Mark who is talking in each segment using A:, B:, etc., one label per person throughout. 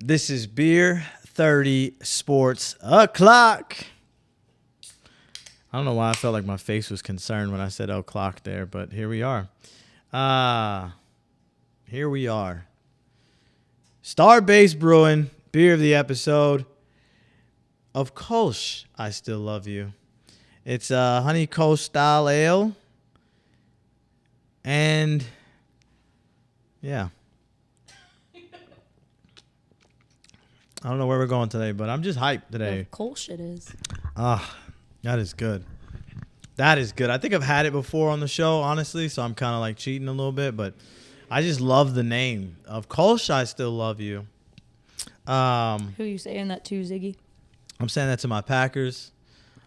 A: This is Beer 30 Sports O'Clock. I don't know why I felt like my face was concerned when I said o'clock there, but here we are. Here we are. Starbase Brewing, beer of the episode. Of course, I still love you. It's a honey Kolsch style ale. And yeah. I don't know where we're going today, but I'm just hyped today.
B: Kolsch it is.
A: That is good. That is good. I think I've had it before on the show, honestly, so I'm kind of like cheating a little bit, but I just love the name. Of Kolsch, I still love you.
B: Who are you saying that to, Ziggy?
A: I'm saying that to my Packers.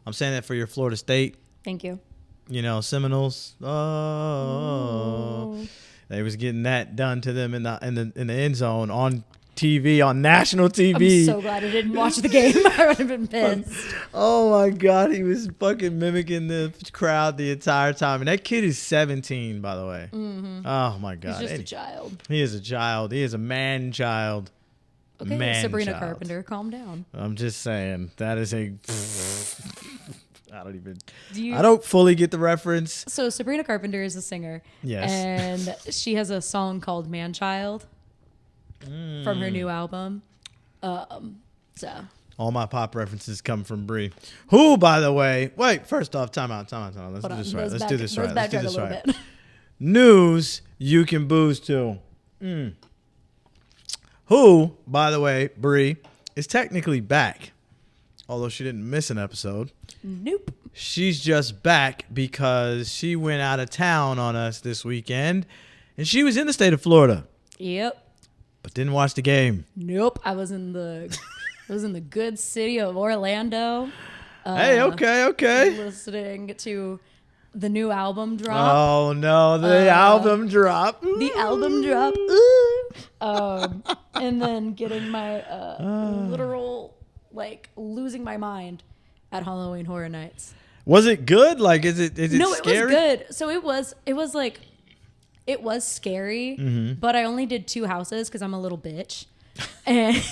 A: I'm saying that for your Florida State.
B: Thank you.
A: You know, Seminoles. Oh. They was getting that done to them in the end zone on TV, on national TV.
B: I'm so glad I didn't watch the game. I would have been pissed.
A: Oh my God, he was fucking mimicking the crowd the entire time. And that kid is 17, by the way.
B: Mm-hmm.
A: Oh my God.
B: He's just a child.
A: He is a child. He is a man child.
B: Okay,
A: man
B: Sabrina
A: child.
B: Carpenter, calm down.
A: I'm just saying, that is a... I don't fully get the reference.
B: So Sabrina Carpenter is a singer.
A: Yes.
B: And she has a song called Man Child from her new album. So
A: all my pop references come from Brie. Who, by the way, wait, first off, time out. Let's do this right. Let's do this right. News you can booze to. Who, by the way, Brie, is technically back. Although she didn't miss an episode.
B: Nope.
A: She's just back because she went out of town on us this weekend. And she was in the state of Florida.
B: Yep.
A: But didn't watch the game.
B: Nope. I was in the good city of Orlando.
A: Hey, okay.
B: Listening to the new album drop.
A: Oh, no. The album drop. Ooh.
B: The album drop. And then getting my literal... like losing my mind at Halloween Horror Nights.
A: Was it good? Like, is it
B: no,
A: scary?
B: It was good. So it was scary, but I only did 2 houses because I'm a little bitch. And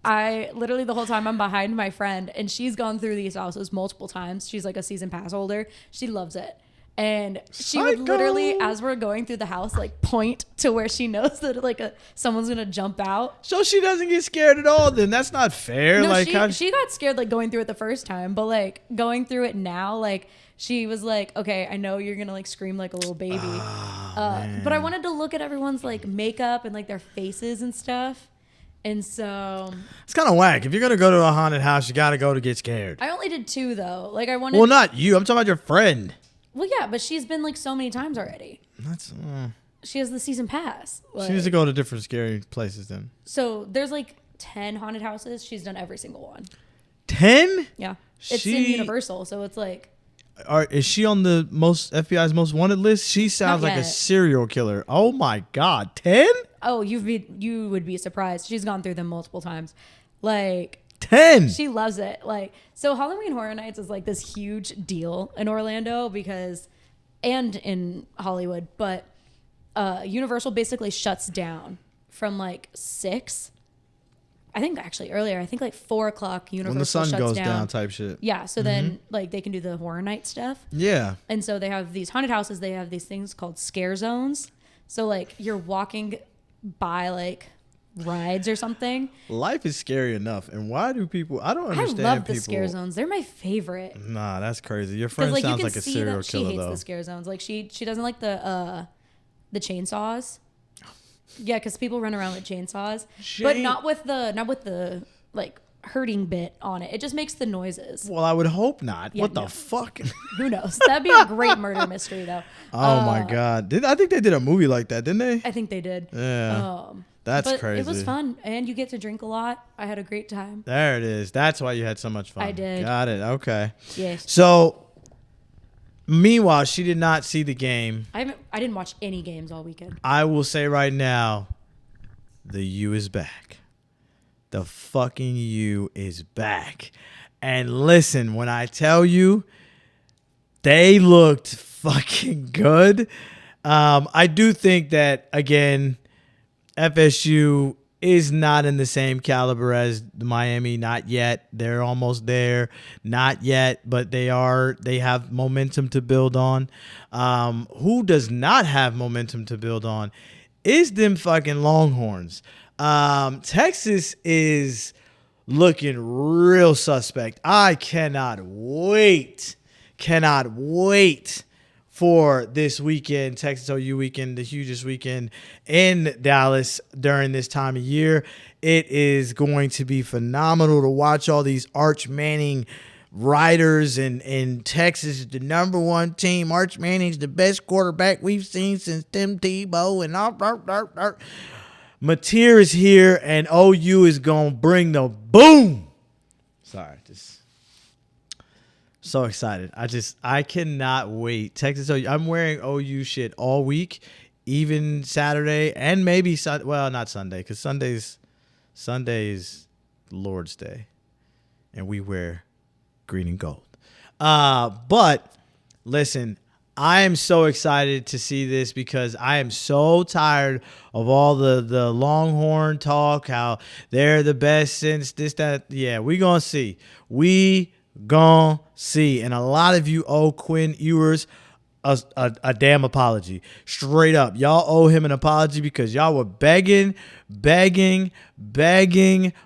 B: I literally the whole time I'm behind my friend and she's gone through these houses multiple times. She's like a season pass holder. She loves it. And she would literally, as we're going through the house, like point to where she knows that like someone's gonna jump out.
A: So she doesn't get scared at all. Then that's not fair.
B: No,
A: like
B: she got scared like going through it the first time, but like going through it now, like she was like, okay, I know you're gonna like scream like a little baby, but I wanted to look at everyone's like makeup and like their faces and stuff. And so
A: it's kind of whack. If you're gonna go to a haunted house, you gotta go to get scared.
B: I only did 2 though. Like I wanted.
A: Well, not you. I'm talking about your friend.
B: Well, yeah, but she's been like so many times already. She has the season pass. Like,
A: she needs to go to different scary places then.
B: So there's like 10 haunted houses. She's done every single one.
A: 10?
B: Yeah. It's in Universal, so it's like.
A: Is she on the FBI's most wanted list? She sounds like a serial killer. Oh my God, 10?
B: Oh, you would be surprised. She's gone through them multiple times. Like
A: 10.
B: She loves it. Like, so Halloween Horror Nights is like this huge deal in Orlando and in Hollywood, but Universal basically shuts down from like 6. I think actually earlier. I think like 4 o'clock Universal
A: when the sun
B: shuts
A: goes down type shit.
B: Yeah. So then like they can do the horror night stuff.
A: Yeah.
B: And so they have these haunted houses. They have these things called scare zones. So like you're walking by like rides or something.
A: Life is scary enough, and why do people? I don't understand.
B: I love the scare zones. They're my favorite.
A: Nah, that's crazy. Your friend
B: like,
A: sounds like a serial killer.
B: She hates
A: though.
B: the scare zones. Like she doesn't like the chainsaws. Yeah, because people run around with chainsaws, but not with the like hurting bit on it. It just makes the noises.
A: Well, I would hope not.
B: Yeah,
A: what the fuck?
B: Who knows? That'd be a great murder mystery, though.
A: Oh my God! I think they did a movie like that, didn't they?
B: I think they did.
A: Yeah. That's crazy.
B: It was fun, and you get to drink a lot. I had a great time.
A: There it is. That's why you had so much fun.
B: I did.
A: Got it. Okay.
B: Yes.
A: So, meanwhile, she did not see the game.
B: I didn't watch any games all weekend.
A: I will say right now, the U is back. The fucking U is back. And listen, when I tell you, they looked fucking good. I do think that, again, FSU is not in the same caliber as Miami, not yet. They're almost there, not yet, but they are. They have momentum to build on. Who does not have momentum to build on is them fucking Longhorns. Texas is looking real suspect. I cannot wait for this weekend, Texas OU weekend, the hugest weekend in Dallas during this time of year. It is going to be phenomenal to watch all these Arch Manning riders, and Texas is the number one team. Arch Manning's the best quarterback we've seen since Tim Tebow, and Mateer is here, and OU is going to bring the boom. Sorry, just so excited. I cannot wait. Texas OU. I'm wearing OU shit all week, even Saturday, and maybe not Sunday, because Sunday's Lord's Day, and we wear green and gold. But listen, I am so excited to see this because I am so tired of all the Longhorn talk, how they're the best since this, that. Yeah, we gonna see. We gonna see. And a lot of you owe Quinn Ewers a damn apology. Straight up. Y'all owe him an apology because y'all were begging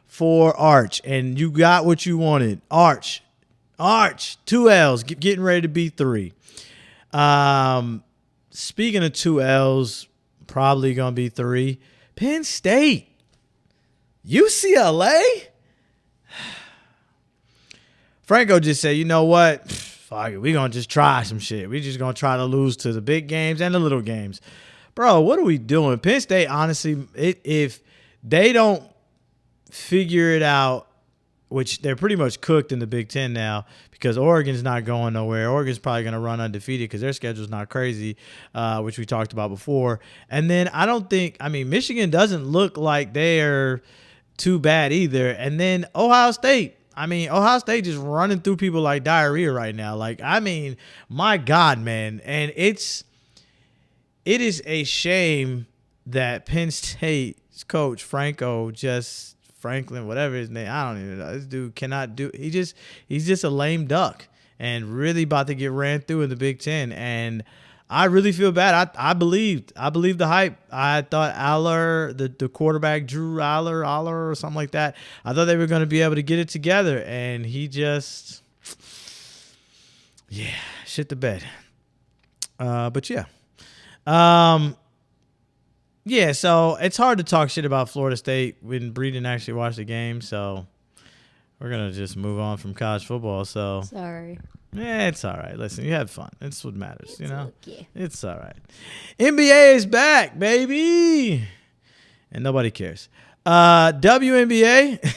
A: for Arch. And you got what you wanted. Arch. 2 L's. Getting ready to be 3. Speaking of 2 L's, probably going to be 3. Penn State. UCLA? Franco just said, you know what? Fuck it. We're going to just try some shit. We're just going to try to lose to the big games and the little games. Bro, what are we doing? Penn State, honestly, if they don't figure it out, which they're pretty much cooked in the Big Ten now because Oregon's not going nowhere. Oregon's probably going to run undefeated because their schedule's not crazy, which we talked about before. And then Michigan doesn't look like they're too bad either. And then Ohio State. Ohio State just running through people like diarrhea right now. My God, man. And it is a shame that Penn State's coach, Franklin, whatever his name, I don't even know. This dude cannot do. He's just a lame duck and really about to get ran through in the Big Ten. And I really feel bad. I believed the hype. I thought Aller, the quarterback, Drew Aller or something like that, I thought they were going to be able to get it together, and he just, shit the bed. But yeah. Yeah, so it's hard to talk shit about Florida State when Bree didn't actually watch the game, so we're going to just move on from college football. So
B: sorry.
A: Yeah, it's all right. Listen, you had fun. It's what matters, you know?
B: Okay.
A: It's all right. NBA is back, baby. And nobody cares. WNBA.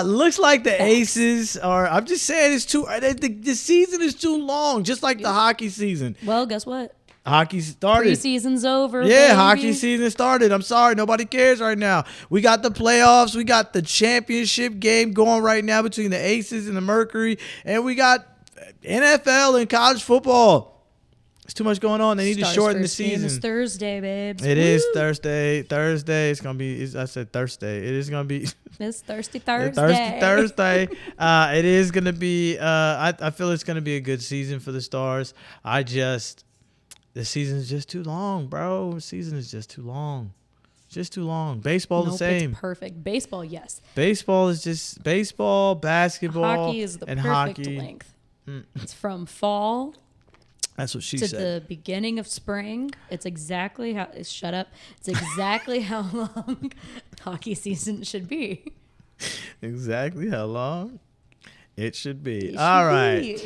A: Looks like the Aces are, I'm just saying, the season is too long, just like the hockey season.
B: Well, guess what?
A: Hockey started.
B: Preseason's over.
A: Yeah,
B: baby.
A: Hockey season started. I'm sorry, nobody cares right now. We got the playoffs. We got the championship game going right now between the Aces and the Mercury, and we got NFL and college football. There's too much going on. They need to shorten the season.
B: It's Thursday, babes.
A: It is Thursday. It's gonna be. I said Thursday. It is gonna be.
B: It's Thirsty Thursday.
A: Thursday. It is gonna be. I feel it's gonna be a good season for the Stars. The season is just too long, bro. The season is just too long. Just too long. Baseball the same.
B: It's perfect. Baseball, yes.
A: Baseball is just baseball, basketball,
B: hockey is the
A: and
B: perfect
A: hockey.
B: length. It's from fall.
A: That's what she
B: to
A: said.
B: The beginning of spring. It's exactly how. Shut up. It's exactly how long hockey season should be.
A: Exactly how long it should be. All right.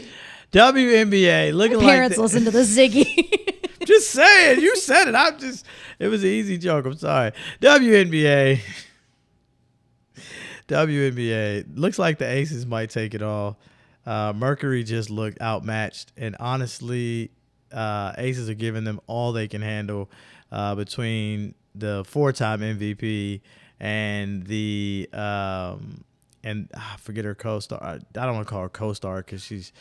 A: WNBA looking like
B: parents listen to the Ziggy.
A: Just saying, you said it. It was an easy joke. I'm sorry. WNBA looks like the Aces might take it all. Mercury just looked outmatched, and honestly, Aces are giving them all they can handle between the 4-time MVP and the I forget her co-star. I don't want to call her co-star because she's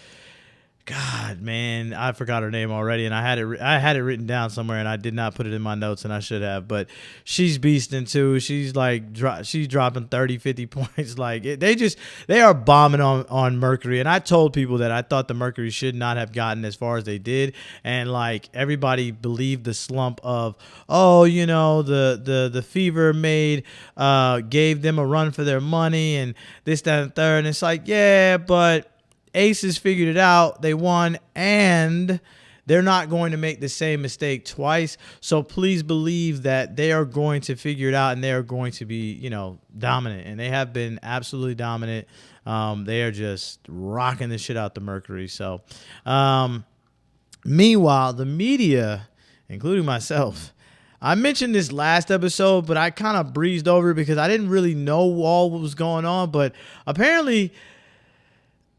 A: God, man, I forgot her name already, and I had it written down somewhere, and I did not put it in my notes, and I should have. But she's beasting too. She's like she's dropping 30, 50 points. Like they are bombing on Mercury, and I told people that I thought the Mercury should not have gotten as far as they did, and like everybody believed the slump of, oh, you know, the Fever gave them a run for their money and this, that, and third, and it's like, yeah, but Aces figured it out. They won, and they're not going to make the same mistake twice. So please believe that they are going to figure it out, and they are going to be, you know, dominant. And they have been absolutely dominant. They are just rocking the shit out the Mercury. So, meanwhile, the media, including myself, I mentioned this last episode, but I kind of breezed over it because I didn't really know all what was going on. But apparently,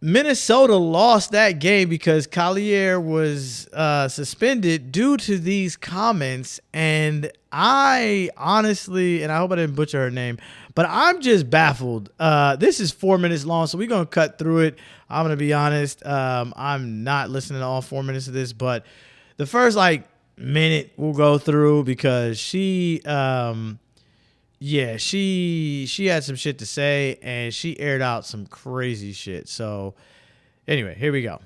A: Minnesota lost that game because Collier was suspended due to these comments. And I honestly, and I hope I didn't butcher her name, but I'm just baffled. This is 4 minutes long, so we're going to cut through it. I'm going to be honest. I'm not listening to all 4 minutes of this, but the first minute we'll go through because she had some shit to say, and she aired out some crazy shit. So anyway, here we go.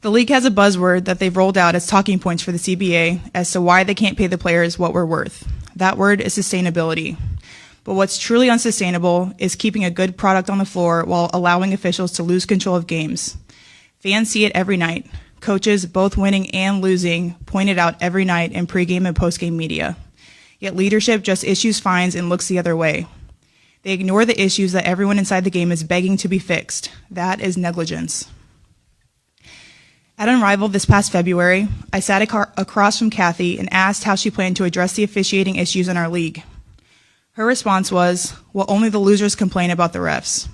C: The league has a buzzword that they've rolled out as talking points for the CBA as to why they can't pay the players what we're worth. That word is sustainability. But what's truly unsustainable is keeping a good product on the floor while allowing officials to lose control of games. Fans see it every night. Coaches, both winning and losing, point it out every night in pregame and postgame media. Yet leadership just issues fines and looks the other way. They ignore the issues that everyone inside the game is begging to be fixed. That is negligence. At Unrivaled this past February, I sat across from Kathy and asked how she planned to address the officiating issues in our league. Her response was, well, only the losers complain about the refs.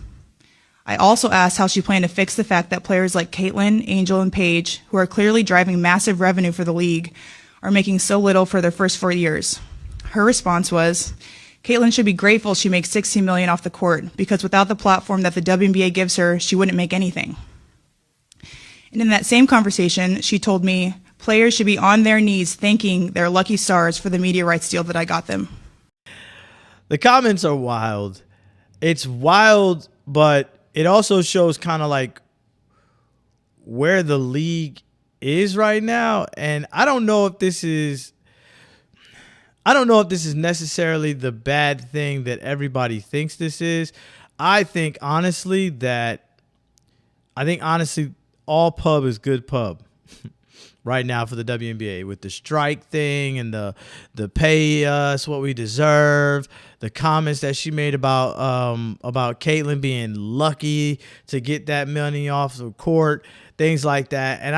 C: I also asked how she planned to fix the fact that players like Caitlin, Angel, and Paige, who are clearly driving massive revenue for the league, are making so little for their first 4 years. Her response was, Caitlin should be grateful she makes $16 million off the court because without the platform that the WNBA gives her, she wouldn't make anything. And in that same conversation, she told me players should be on their knees thanking their lucky stars for the media rights deal that I got them.
A: The comments are wild. It's wild, but it also shows kind of like where the league is right now. And I don't know if this is necessarily the bad thing that everybody thinks this is. I think honestly all pub is good pub right now for the WNBA with the strike thing and the pay us what we deserve. The comments that she made about Caitlin being lucky to get that money off the court, things like that. And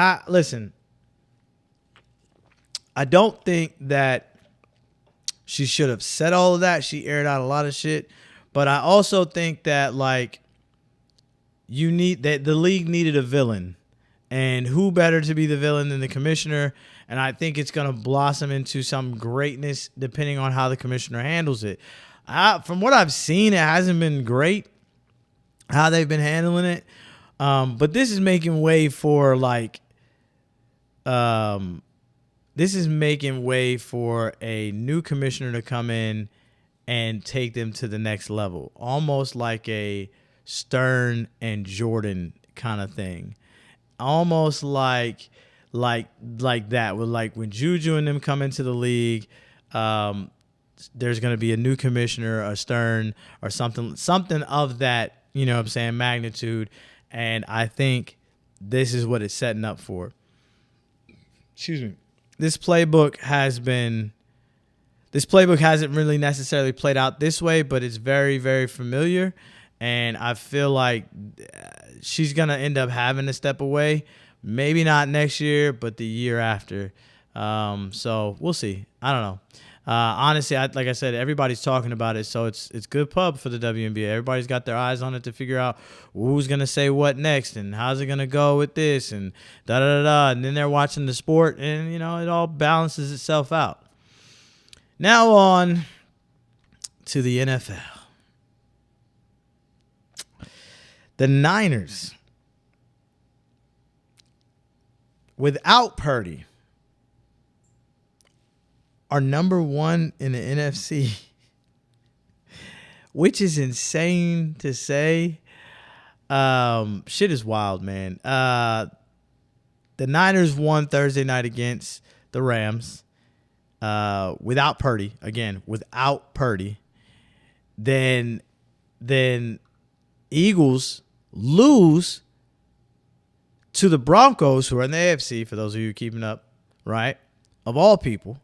A: I don't think that she should have said all of that. She aired out a lot of shit. But I also think that the league needed a villain. And who better to be the villain than the commissioner? And I think it's going to blossom into some greatness depending on how the commissioner handles it. From what I've seen, it hasn't been great how they've been handling it. But this is making way for a new commissioner to come in and take them to the next level, almost like a Stern and Jordan kind of thing, almost like that. With when Juju and them come into the league, there's going to be a new commissioner, a Stern or something of that, magnitude. And I think this is what it's setting up for. Excuse me. This playbook hasn't really necessarily played out this way, but it's very, very familiar. And I feel like she's going to end up having to step away. Maybe not next year, but the year after. So we'll see. I don't know. Honestly, like I said, everybody's talking about it, so it's good pub for the WNBA. Everybody's got their eyes on it to figure out who's going to say what next and how's it going to go with this and da-da-da-da. And then they're watching the sport, and, it all balances itself out. Now on to the NFL. The Niners without Purdy, are number one in the NFC, which is insane to say. Shit is wild, man. The Niners won Thursday night against the Rams without Purdy. Again, without Purdy. Then Eagles lose to the Broncos, who are in the AFC, for those of you keeping up, right? Of all people.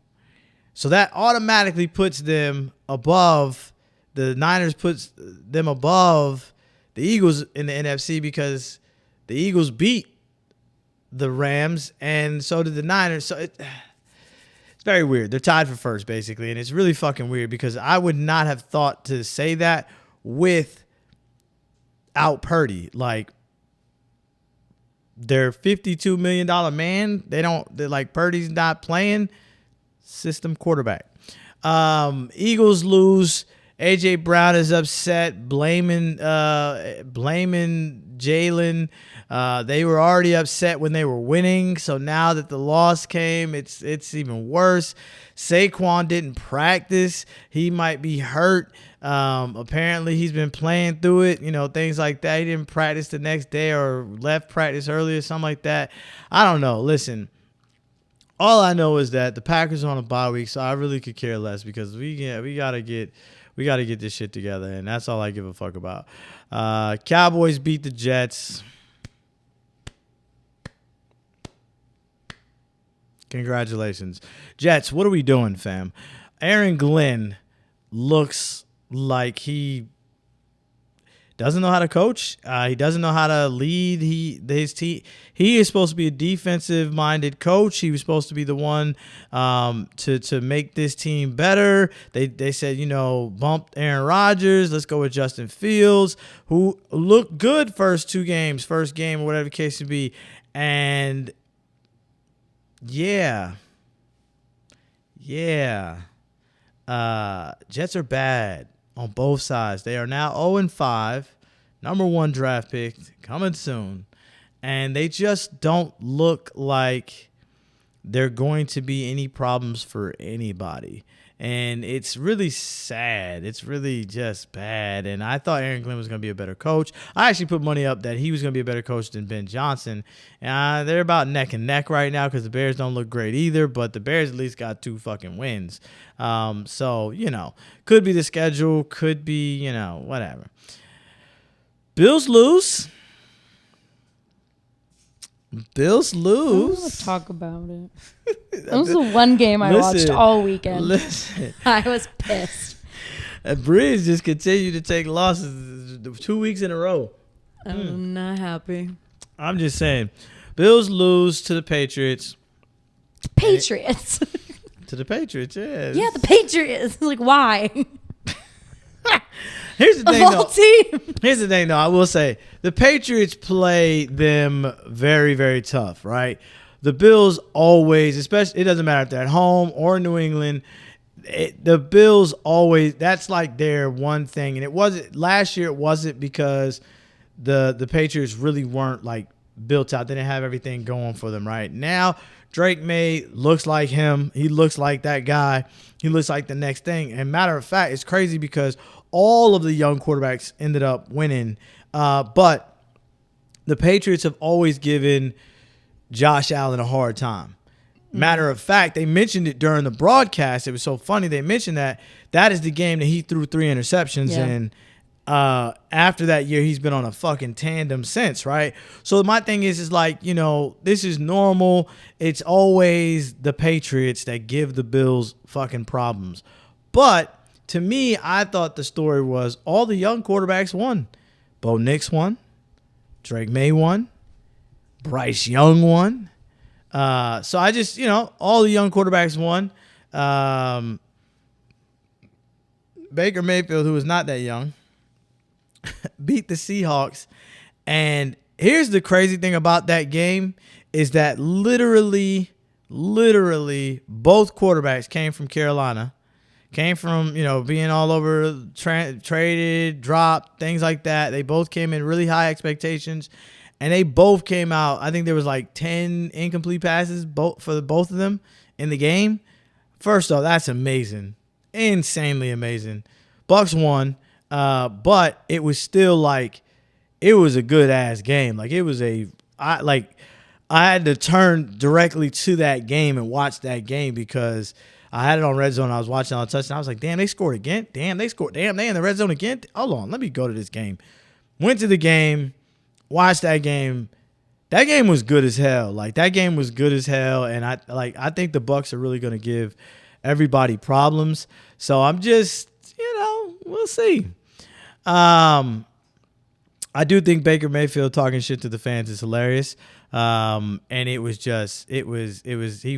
A: So that automatically puts them above, the Niners puts them above the Eagles in the NFC because the Eagles beat the Rams and so did the Niners. So it's very weird. They're tied for first, basically, and it's really fucking weird because I would not have thought to say that without Purdy. Like, their $52 million man, they're like, Purdy's not playing. System quarterback. Eagles lose. AJ Brown is upset, blaming Jalen. They were already upset when they were winning, so now that the loss came, it's even worse. Saquon didn't practice. He might be hurt. Apparently he's been playing through it, things like that. He didn't practice the next day or left practice early or something like that. I don't know. Listen, all I know is that the Packers are on a bye week, so I really could care less because we gotta get this shit together, and that's all I give a fuck about. Cowboys beat the Jets. Congratulations. Jets, what are we doing, fam? Aaron Glenn looks like he doesn't know how to coach. He doesn't know how to lead his team. He is supposed to be a defensive-minded coach. He was supposed to be the one to make this team better. They said, bump Aaron Rodgers. Let's go with Justin Fields, who looked good first game, or whatever the case may be. And yeah. Jets are bad on both sides. They are now 0-5, number 1 draft pick, coming soon. And they just don't look like they're going to be any problems for anybody. And it's really sad. It's really just bad. And I thought Aaron Glenn was going to be a better coach. I actually put money up that he was going to be a better coach than Ben Johnson. And they're about neck and neck right now because the Bears don't look great either. But the Bears at least got 2 fucking wins. So, could be the schedule. Could be, whatever. Bills lose.
B: I don't want to talk about it. That was the one game I watched all weekend.
A: Listen.
B: I was pissed.
A: And Breeze just continued to take losses 2 weeks in a row.
B: I'm not happy.
A: I'm just saying. Bills lose to the Patriots.
B: Patriots?
A: To the Patriots, yeah.
B: Yeah, the Patriots. Like, why?
A: Here's the thing,
B: of all teams.
A: Here's the thing, though. I will say the Patriots play them very, very tough, right? The Bills always, especially, it doesn't matter if they're at home or New England, the Bills always, that's like their one thing. And it wasn't, last year it wasn't because the Patriots really weren't like built out. They didn't have everything going for them right now. Drake May looks like him. He looks like that guy. He looks like the next thing. And matter of fact, it's crazy because all of the young quarterbacks ended up winning. But the Patriots have always given Josh Allen a hard time. Matter of fact, they mentioned it during the broadcast. It was so funny. They mentioned that is the game that he threw 3 interceptions in. After that year, he's been on a fucking tandem since, right? So my thing is like, this is normal. It's always the Patriots that give the Bills fucking problems. But to me, I thought the story was all the young quarterbacks won. Bo Nix won. Drake May won. Bryce Young won. So I just, all the young quarterbacks won. Baker Mayfield, who is not that young, beat the Seahawks. And here's the crazy thing about that game is that literally both quarterbacks came from Carolina. Came from, being all over, traded, dropped, things like that. They both came in really high expectations. and they both came out. I think there was like 10 incomplete passes for both of them in the game. First off, that's amazing, insanely amazing. Bucks won, but it was still like it was a good ass game. Like it was I had to turn directly to that game and watch that game because I had it on red zone. I was watching on touchdown. I was like, damn, they scored again. Damn, they scored. Damn, they in the red zone again. Hold on, let me go to this game. Went to the game, watched that game. That game was good as hell. Like that game was good as hell, and I think the Bucks are really gonna give everybody problems. So I'm just, we'll see. I do think Baker Mayfield talking shit to the fans is hilarious. And he was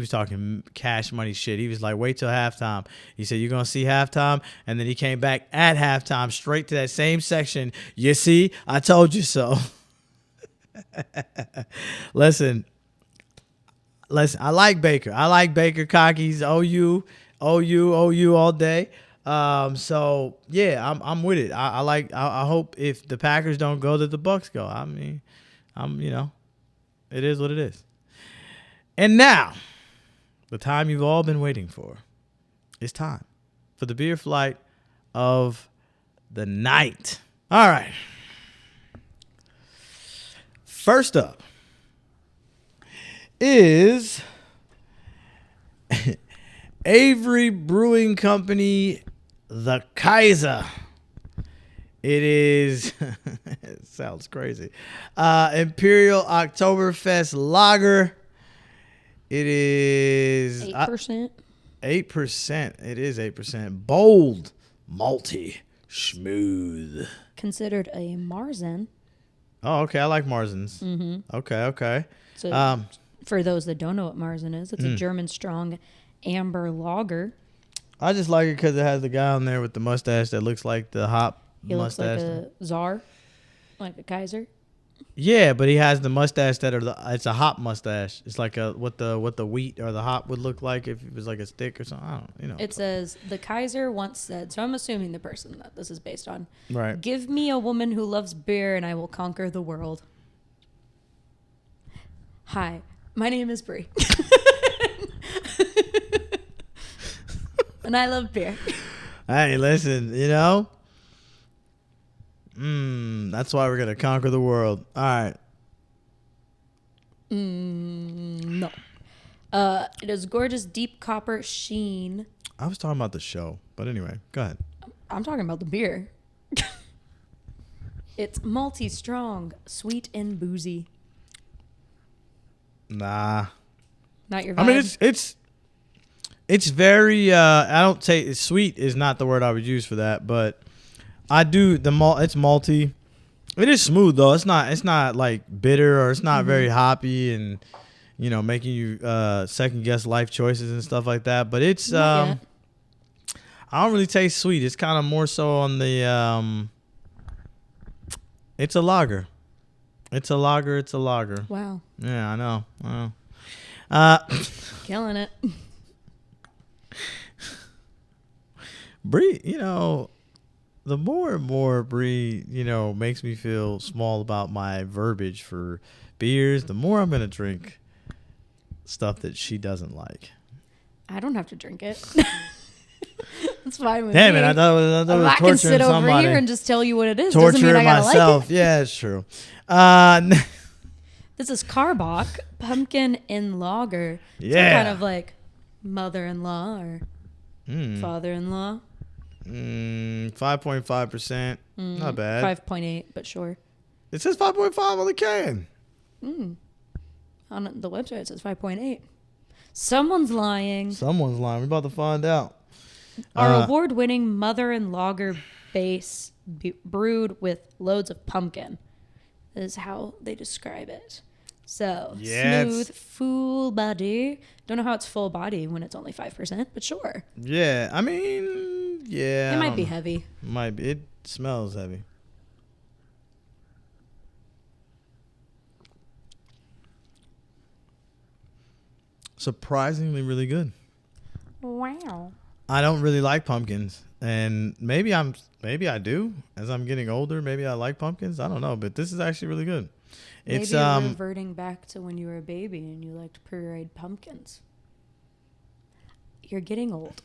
A: talking cash money shit. He was like, wait till halftime. He said, you're going to see halftime. And then he came back at halftime straight to that same section. You see, I told you so. Listen, I like Baker. I like Baker cocky. He's OU all day. So yeah, I'm with it. I hope if the Packers don't go, that the Bucks go. I mean, it is what it is. And now, the time you've all been waiting for. It's time for the beer flight of the night. All right. First up is Avery Brewing Company, the Kaiser. It is, it sounds crazy, Imperial Oktoberfest Lager. It is
B: 8%.
A: 8%. It is 8%. Bold, malty, smooth.
B: Considered a Marzen.
A: Oh, okay. I like Marzens.
B: Mm-hmm.
A: Okay.
B: So, for those that don't know what Marzen is, it's a German strong amber lager.
A: I just like it because it has the guy on there with the mustache that looks like the hop mustache.
B: Looks like a czar, like a Kaiser.
A: Yeah, but he has the mustache it's a hop mustache. It's like what the wheat or the hop would look like if it was like a stick or something. I don't.
B: It says the Kaiser once said. So I'm assuming the person that this is based on.
A: Right.
B: Give me a woman who loves beer, and I will conquer the world. Hi, my name is Brie, and I love beer.
A: Hey, listen, that's why we're gonna conquer the world. All right.
B: No. It is gorgeous deep copper sheen.
A: I was talking about the show, but anyway, go ahead.
B: I'm talking about the beer. It's malty, strong, sweet, and boozy.
A: Nah.
B: Not your vibe.
A: I mean, it's very. I don't say sweet is not the word I would use for that, but I do it's malty. It is smooth though. It's not like bitter or it's not very hoppy and making you second guess life choices and stuff like that. But it's I don't really taste sweet. It's kind of more so on the it's a lager. It's a lager.
B: Wow.
A: Yeah, I know.
B: Killing it.
A: Brie, the more and more Brie, makes me feel small about my verbiage for beers, the more I'm going to drink stuff that she doesn't like.
B: I don't have to drink it. That's fine with
A: Damn
B: me.
A: it, I thought it was torturing
B: I can sit over
A: somebody.
B: here and just tell you what it is. Doesn't mean
A: Torturing
B: I gotta
A: myself.
B: like it.
A: Yeah, it's true.
B: This is Carbach pumpkin in lager.
A: Yeah.
B: So kind of like mother-in-law or father-in-law.
A: 5.5%. Not bad.
B: 5.8, but sure.
A: It says 5.5 on the can.
B: On the website it says 5.8. Someone's lying.
A: We're about to find out.
B: Our award-winning mother and lager base brewed with loads of pumpkin is how they describe it. So smooth, full body. Don't know how it's full body when it's only 5%, but sure.
A: Yeah, I mean, yeah.
B: It might be heavy.
A: Might be. It smells heavy. Surprisingly really good.
B: Wow.
A: I don't really like pumpkins, and maybe I do as I'm getting older. Maybe I like pumpkins. I don't know, but this is actually really good. It's
B: Maybe you're reverting back to when you were a baby and you liked pureed pumpkins. You're getting old.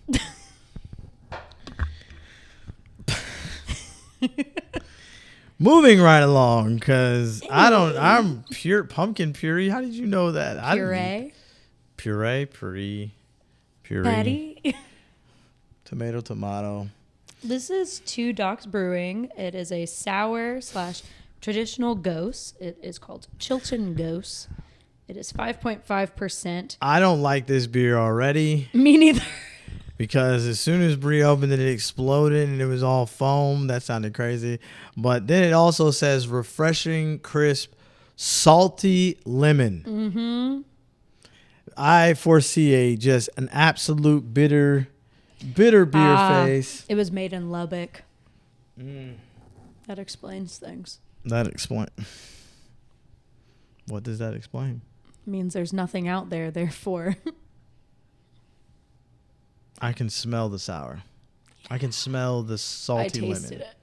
A: moving right along because I'm pure pumpkin puree. How did you know that?
B: Puree.
A: Puree.
B: Patty.
A: Tomato.
B: This is Two Docks Brewing. It is a sour / traditional Gose. It is called Chilton Gose. It is 5.5%.
A: I don't like this beer already.
B: Me neither.
A: Because as soon as Brie opened it, it exploded and it was all foam. That sounded crazy. But then it also says refreshing, crisp, salty lemon.
B: Mm-hmm.
A: I foresee just an absolute bitter beer face.
B: It was made in Lubbock. That explains things.
A: What does that explain?
B: It means there's nothing out there, therefore.
A: I can smell the sour. I can smell the salty lemon.
B: I tasted it.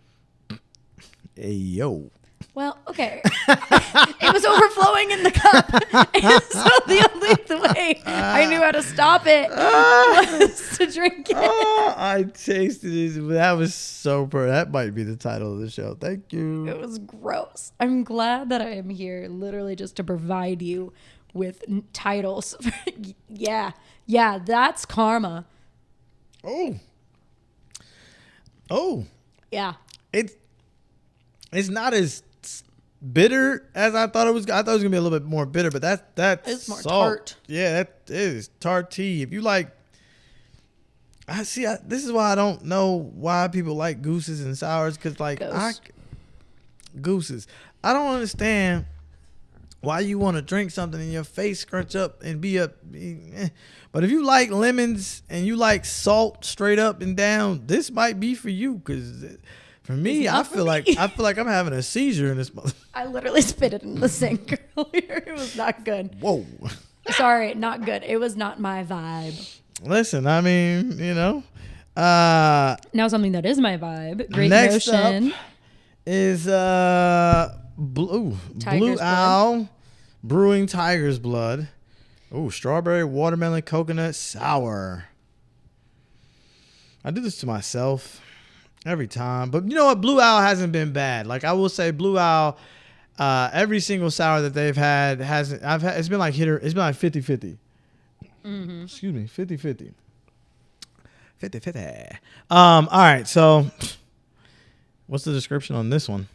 A: Hey, yo.
B: Well, okay. It was overflowing in the cup. And so the only way I knew how to stop it was to drink it.
A: I tasted it. That was so that might be the title of the show. Thank you.
B: It was gross. I'm glad that I am here literally just to provide you with titles. Yeah, that's karma.
A: Oh.
B: Yeah.
A: It's not as bitter as I thought it was. I thought it was gonna be a little bit more bitter, but that's
B: it's more
A: salt.
B: tart.
A: Yeah, that is tarty. If you like, this is why I don't know why people like gooses and sours, because gooses. I don't understand why you want to drink something and your face scrunch up and be up. But if you like lemons and you like salt straight up and down, this might be for you, because. For me, I feel like I'm having a seizure in this mother.
B: I literally spit it in the sink earlier. It was not good.
A: Whoa.
B: Sorry, not good. It was not my vibe.
A: Listen, I mean,
B: now something that is my vibe. Great
A: next
B: Notion.
A: Up is Blue
B: Tiger's
A: Owl Brewing Tiger's Blood. Oh, strawberry, watermelon, coconut, sour. I do this to myself every time, but you know what? Blue Owl hasn't been bad. Like, I will say, Blue Owl, every single sour that they've had it's been like 50-50.
B: Mm-hmm.
A: Excuse me, 50-50. 50-50. All right, so what's the description on this one?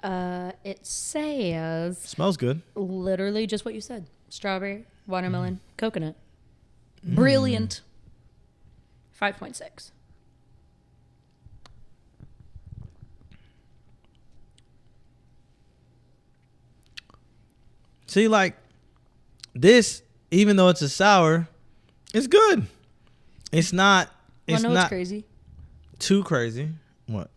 B: It says
A: Smells good.
B: literally just what you said: strawberry, watermelon, coconut. Brilliant. 5.6.
A: See, like, this, even though it's a sour, it's good. It's not. It's
B: What's
A: not
B: crazy?
A: too crazy. What?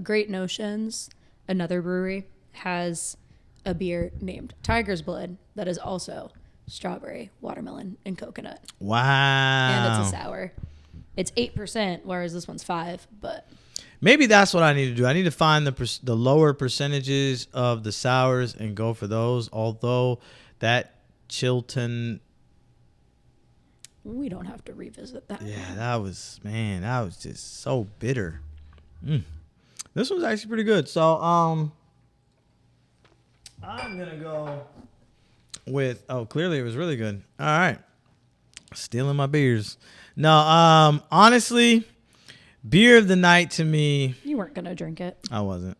B: Great Notions, another brewery, has a beer named Tiger's Blood that is also strawberry, watermelon, and coconut.
A: Wow.
B: And it's a sour. It's 8%, whereas this one's 5%. But
A: maybe that's what I need to do. I need to find the lower percentages of the sours and go for those. Although that Chilton,
B: we don't have to revisit that.
A: yeah, that was just so bitter. This one's actually pretty good. So I'm gonna go with. Oh, clearly it was really good. All right, stealing my beers. No, honestly, beer of the night to me.
B: You weren't gonna drink it.
A: I wasn't.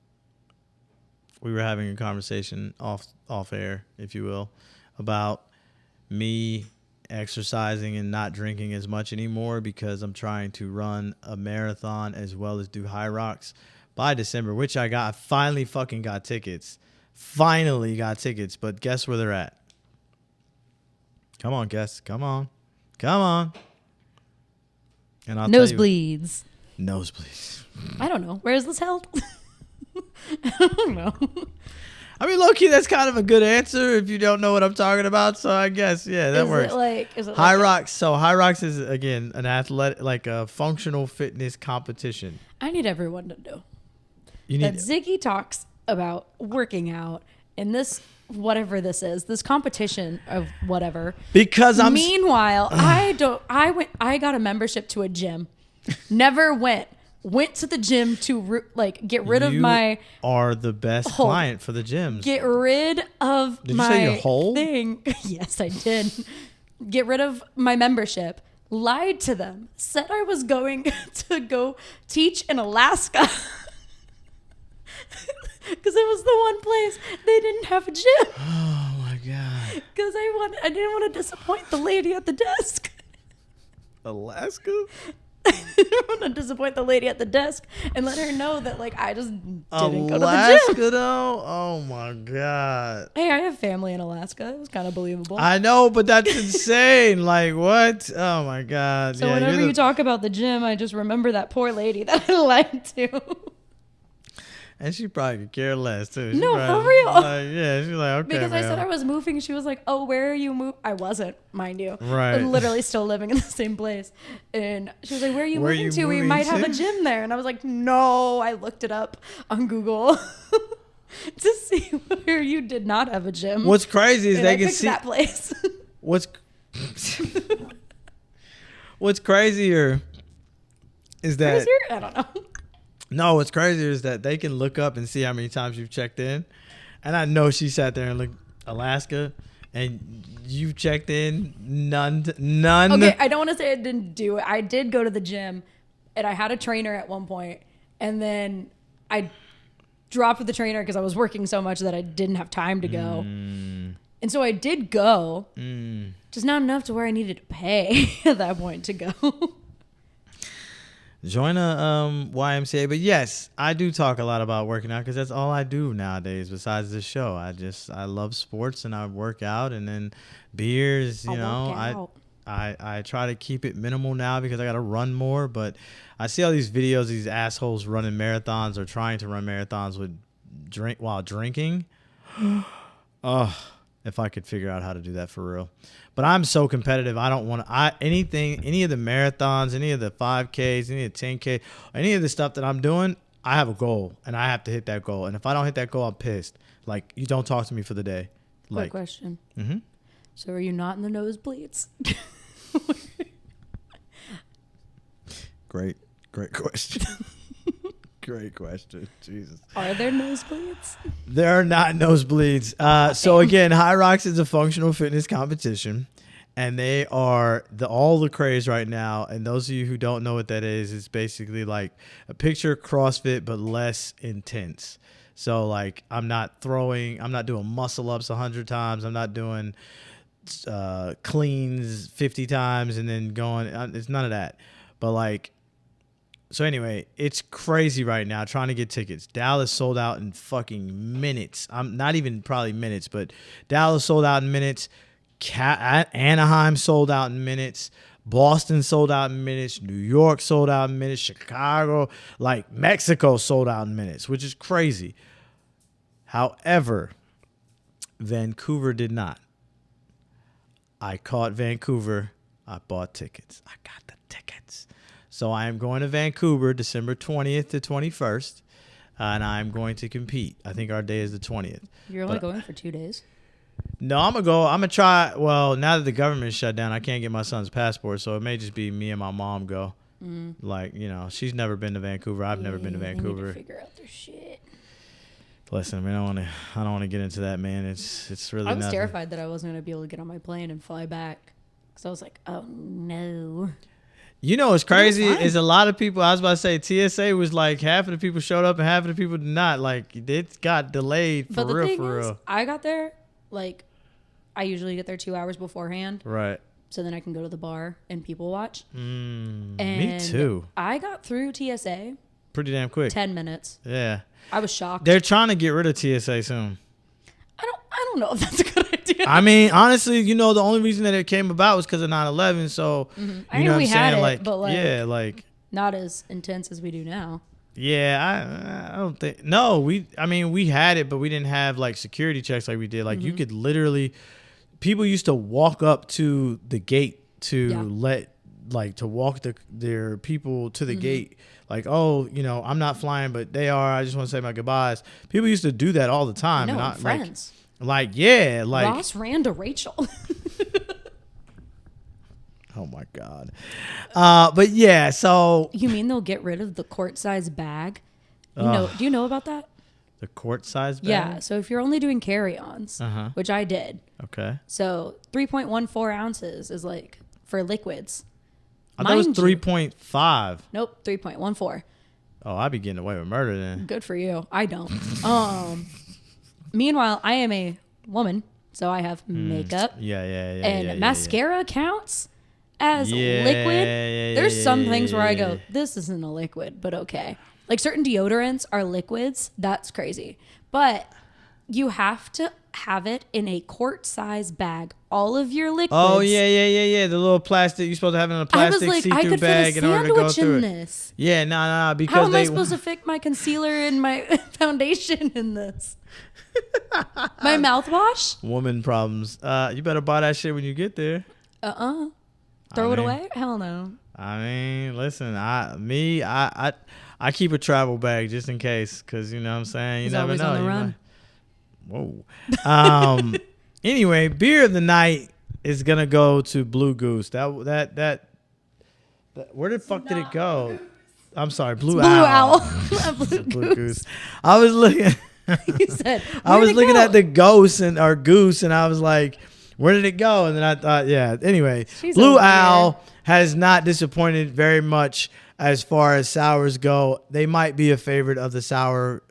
A: We were having a conversation off air, if you will, about me exercising and not drinking as much anymore because I'm trying to run a marathon as well as do high rocks by December, which I finally fucking got tickets. But guess where they're at? Come on, guess. Come on. And I'll
B: Nosebleeds.
A: Nosebleeds.
B: I don't know. Where is this held? I don't know.
A: I mean, low-key, that's kind of a good answer if you don't know what I'm talking about. So I guess, yeah, that works.
B: Is it
A: High Rocks. So High Rocks is, again, an athletic, like a functional fitness competition.
B: I need everyone to know
A: You
B: that
A: need
B: Ziggy talks about working out, and this whatever this is, this competition of whatever.
A: Because
B: Meanwhile, I got a membership to a gym. Never went to the gym to get rid of my.
A: You are the best client for the gyms.
B: Get rid of
A: Did
B: my
A: you say your hole?
B: thing. Yes, I did. Get rid of my membership. Lied to them. Said I was going to go teach in Alaska. Because it was the one place they didn't have a gym.
A: Oh my God.
B: Because I didn't want to disappoint the lady at the desk.
A: Alaska?
B: I didn't want to disappoint the lady at the desk and let her know that I just didn't go to the gym.
A: Alaska though? Oh my God.
B: Hey, I have family in Alaska. It was kind of believable.
A: I know, but that's insane. What? Oh my God.
B: So whenever you talk about the gym, I just remember that poor lady that I lied to.
A: And she probably could care less too.
B: No, for real.
A: She's like, okay.
B: Because I said I was moving. She was like, oh, where are you moving? I wasn't, mind you.
A: Right.
B: I'm literally still living in the same place. And she was like, where are you moving to? We might have a gym there. And I was like, no. I looked it up on Google to see where you did not have a gym.
A: What's crazy is
B: and
A: they
B: I
A: can
B: picked
A: see
B: that place.
A: What's crazier is that
B: Crazier? I don't know.
A: No, what's crazier is that they can look up and see how many times you've checked in. And I know she sat there and looked Alaska and you checked in none.
B: Okay, I don't want to say I didn't do it. I did go to the gym and I had a trainer at one point and then I dropped the trainer because I was working so much that I didn't have time to go. And so I did go, just not enough to where I needed to pay at that point to go.
A: Join a YMCA. But yes, I do talk a lot about working out because that's all I do nowadays besides this show. I love sports and I work out, and then beers, I try to keep it minimal now because I got to run more. But I see all these videos, these assholes running marathons or trying to run marathons while drinking. Oh, if I could figure out how to do that for real. But I'm so competitive. I don't want to, any of the marathons, any of the 5Ks, any of the 10K, any of the stuff that I'm doing, I have a goal and I have to hit that goal. And if I don't hit that goal, I'm pissed. You don't talk to me for the day.
B: Quick question.
A: Mm-hmm.
B: So are you not in the nosebleeds?
A: Great question. Great question. Jesus.
B: Are there nosebleeds?
A: There are not nosebleeds. So again, High Rocks is a functional fitness competition, and they are all the craze right now. And those of you who don't know what that is, it's basically like a picture CrossFit but less intense. So I'm not doing muscle ups 100 times. I'm not doing cleans 50 times and then going. It's none of that. But so anyway, it's crazy right now trying to get tickets. Dallas sold out in fucking minutes. I'm not even probably minutes, but Dallas sold out in minutes. Anaheim sold out in minutes. Boston sold out in minutes. New York sold out in minutes. Chicago, Mexico sold out in minutes, which is crazy. However, Vancouver did not. I caught Vancouver. I bought tickets. I got the tickets. So I am going to Vancouver December 20th to 21st, and I'm going to compete. I think our day is the 20th.
B: You're only going for 2 days?
A: No, I'm going to try. Well, now that the government shut down, I can't get my son's passport, so it may just be me and my mom go. She's never been to Vancouver. I've never been to Vancouver.
B: They need to figure out their shit.
A: Listen, I don't want to get into that, man. It's really.
B: I was terrified that I wasn't going to be able to get on my plane and fly back, because I was like, oh no.
A: You know what's crazy is a lot of people, I was about to say, TSA was half of the people showed up and half of the people did not. It got delayed for real.
B: I got there, I usually get there 2 hours beforehand.
A: Right.
B: So then I can go to the bar and people watch.
A: And me too.
B: I got through TSA.
A: Pretty damn quick.
B: 10 minutes.
A: Yeah.
B: I was shocked.
A: They're trying to get rid of TSA soon.
B: I don't know if that's a good idea.
A: I mean, honestly, the only reason that it came about was because of 9/11. So,
B: I know we had it, but
A: not
B: as intense as we do now.
A: Yeah, I don't think. No, we had it, but we didn't have security checks like we did. You could literally, people used to walk up to the gate to to walk their people to the gate. I'm not flying, but they are. I just want to say my goodbyes. People used to do that all the time.
B: I know, friends.
A: Like, yeah, like
B: Ross ran to Rachel.
A: oh my God. But yeah, so
B: You mean they'll get rid of the quart size bag? Do you know about that?
A: the quart size bag?
B: Yeah. So if you're only doing carry-ons, which I did,
A: Okay.
B: so 3.14 ounces is like for liquids.
A: I thought it was
B: Mind you-
A: 3.5.
B: Nope, 3.14.
A: Oh, I'd be getting away with murder then.
B: Good for you. I don't. Meanwhile, I am a woman, so I have makeup.
A: Yeah.
B: And
A: yeah,
B: mascara counts as
A: Yeah,
B: liquid.
A: yeah,
B: There's
A: yeah,
B: some
A: yeah,
B: things where I
A: yeah,
B: go,
A: yeah.
B: this isn't a liquid, but okay. Like certain deodorants are liquids. That's crazy. But you have to have it in a quart size bag. All of your liquids.
A: Oh yeah. The little plastic you're supposed to have it in a
B: I
A: plastic
B: was like, I
A: see-through
B: could fit
A: bag
B: a
A: in order to go
B: sandwich
A: through
B: in
A: it.
B: this.
A: Yeah, no, because
B: How am I
A: they
B: supposed to fit my concealer and my foundation in this? My mouthwash?
A: woman problems. You better buy that shit when you get there.
B: Throw it
A: mean-
B: away? Hell no.
A: I mean, listen, I keep a travel bag just in case, because you know what I'm saying. You
B: He's
A: never
B: always
A: know.
B: on the
A: You
B: run.
A: Whoa. Anyway, beer of the night is gonna go to Blue Goose. That where the fuck did it go? I'm sorry, Blue Owl.
B: Blue
A: Blue
B: Goose.
A: Goose. I was looking.
B: He said,
A: I was
B: "Where'd it
A: looking
B: go?"
A: at the goose and I was like, where did it go? And then I thought, yeah. Anyway,
B: She's
A: Blue
B: over
A: Owl
B: here.
A: has not disappointed very much as far as sours go. They might be a favorite of the sour.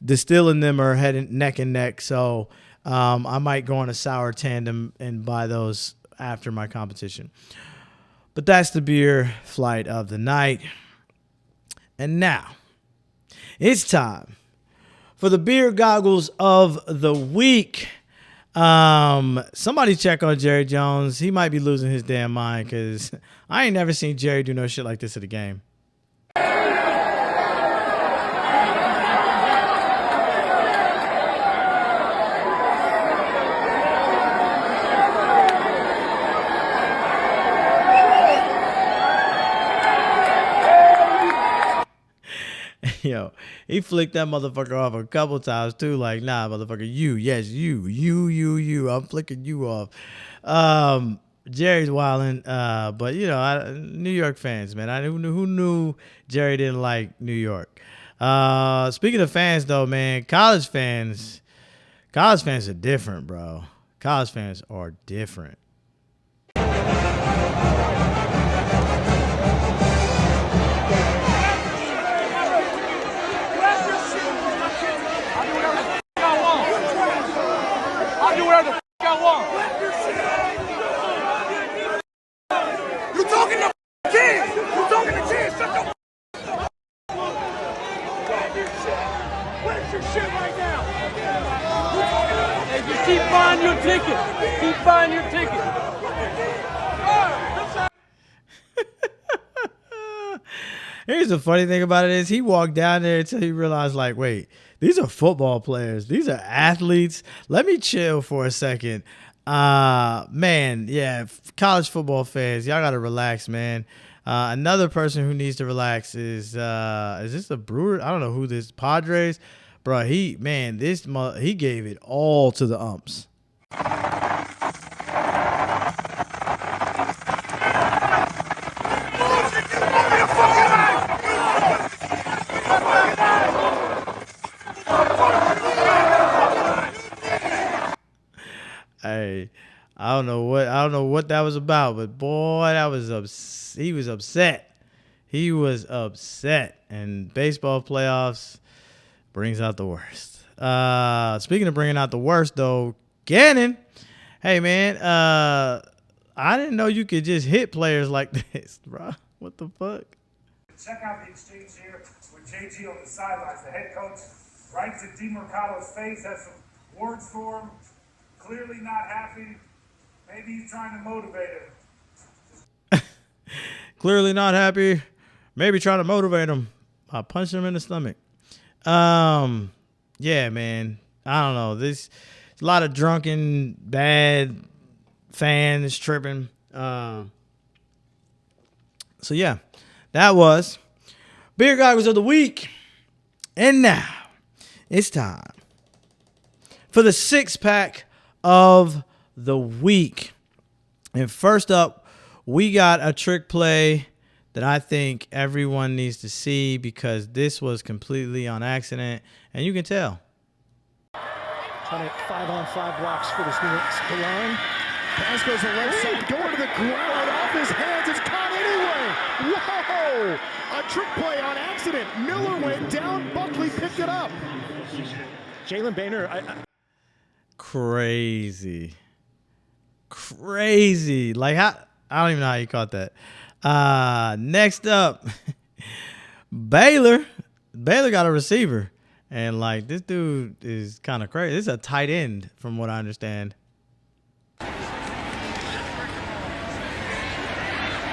A: The still in them are neck and neck. So I might go on a sour tandem and buy those after my competition. But that's the beer flight of the night. And now it's time for the beer goggles of the week. Somebody check on Jerry Jones. He might be losing his damn mind because I ain't never seen Jerry do no shit like this at a game. Yo, he flicked that motherfucker off a couple times too. Like, nah, motherfucker, you. I'm flicking you off. Jerry's wilding, but you know, New York fans, man. Who knew Jerry didn't like New York. Speaking of fans, though, man, college fans are different, bro. College fans are different.
D: Keep buying your ticket. Keep buying your ticket.
A: Here's the funny thing about it is he walked down there until he realized, like, wait, these are football players. These are athletes. Let me chill for a second. Man, yeah, college football fans, y'all got to relax, man. Another person who needs to relax is this a Brewer? I don't know who this, Padres? Bro, he gave it all to the umps. Hey, I don't know what that was about, but boy, he was upset. He was upset. And baseball playoffs brings out the worst. Speaking of bringing out the worst, though, Gannon, hey man, I didn't know you could just hit players like this, bro. What the fuck?
E: Check out the exchange here with JG on the sidelines. The head coach right to DeMercado's face, has some words for him. Clearly not happy. Maybe he's trying to motivate him.
A: Clearly not happy. Maybe trying to motivate him. I punched him in the stomach. Yeah, man. I don't know. There's a lot of drunken, bad fans tripping. So yeah, that was Beer Goggles of the Week. And now it's time for the 6-pack of the week. And first up, we got a trick play that I think everyone needs to see because this was completely on accident, and you can tell.
F: Trying to 5-on-5 blocks for this New York line. Pass goes to the left side, going to the ground, off his hands, it's caught anyway. Whoa! A trick play on accident. Miller went down, Buckley picked it up. Jalen Boehner.
A: Crazy. Like, I don't even know how you caught that. Next up, Baylor got a receiver. And, like, this dude is kind of crazy. This is a tight end, from what I understand.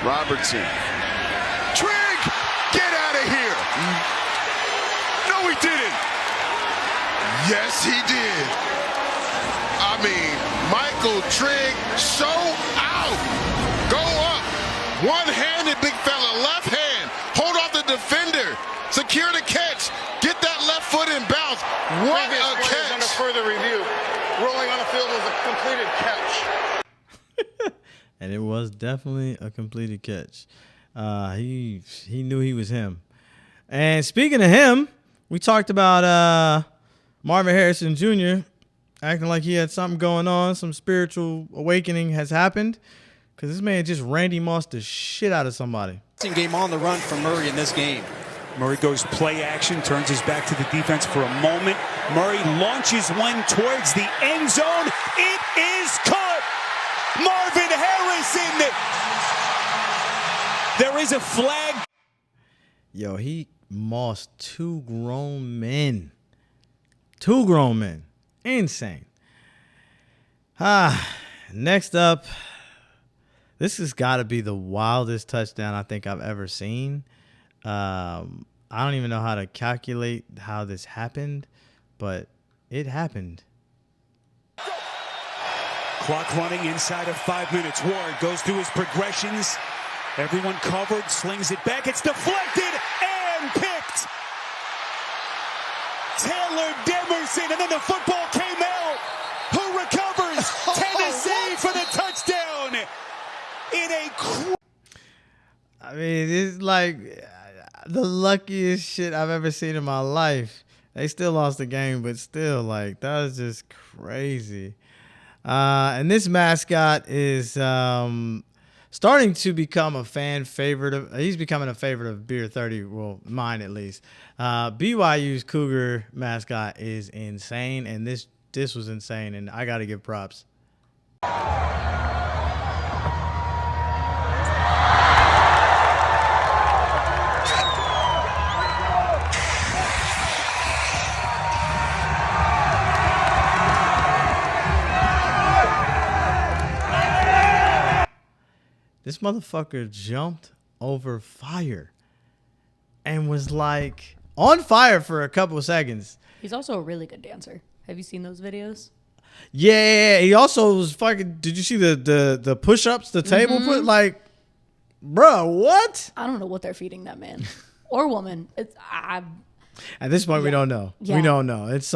G: Robertson. Trigg! Get out of here! No, he didn't. Yes, he did. I mean, Michael Trigg, so out. Go up. One-handed, big fella. Left hand. Hold off the defender. Secure the catch. Get that left foot and bounce. What a catch. Under further review. Rolling on the field was a completed catch.
A: And it was definitely a completed catch. He knew he was him. And speaking of him, we talked about Marvin Harrison Jr. acting like he had something going on. Some spiritual awakening has happened. Because this man just Randy Mossed the shit out of somebody.
H: Game on the run for Murray in this game.
I: Murray goes play action, turns his back to the defense for a moment. Murray launches one towards the end zone. It is caught. Marvin Harrison. There is a flag.
A: Yo, he mossed 2 grown men. 2 grown men. Insane. Next up, this has got to be the wildest touchdown I think I've ever seen. I don't even know how to calculate how this happened, but it happened.
I: Clock running inside of 5 minutes. Ward goes through his progressions. Everyone covered, slings it back. It's deflected and picked. Taylor Demerson, and then the football came out. Who recovers? Tennessee for the touchdown.
A: I mean, it's like the luckiest shit I've ever seen in my life. They still lost the game, but still, like, that was just crazy. And this mascot is starting to become a fan favorite. He's becoming a favorite of Beer 30, well, mine at least. BYU's Cougar mascot is insane, and this was insane, and I got to give props. This motherfucker jumped over fire and was like on fire for a couple of seconds.
B: He's also a really good dancer. Have you seen those videos?
A: Yeah, he also was fucking. Did you see the push-ups, the table put? Like, bro, what?
B: I don't know what they're feeding that man or woman.
A: At this point, we don't know.
B: Yeah.
A: We don't know. It's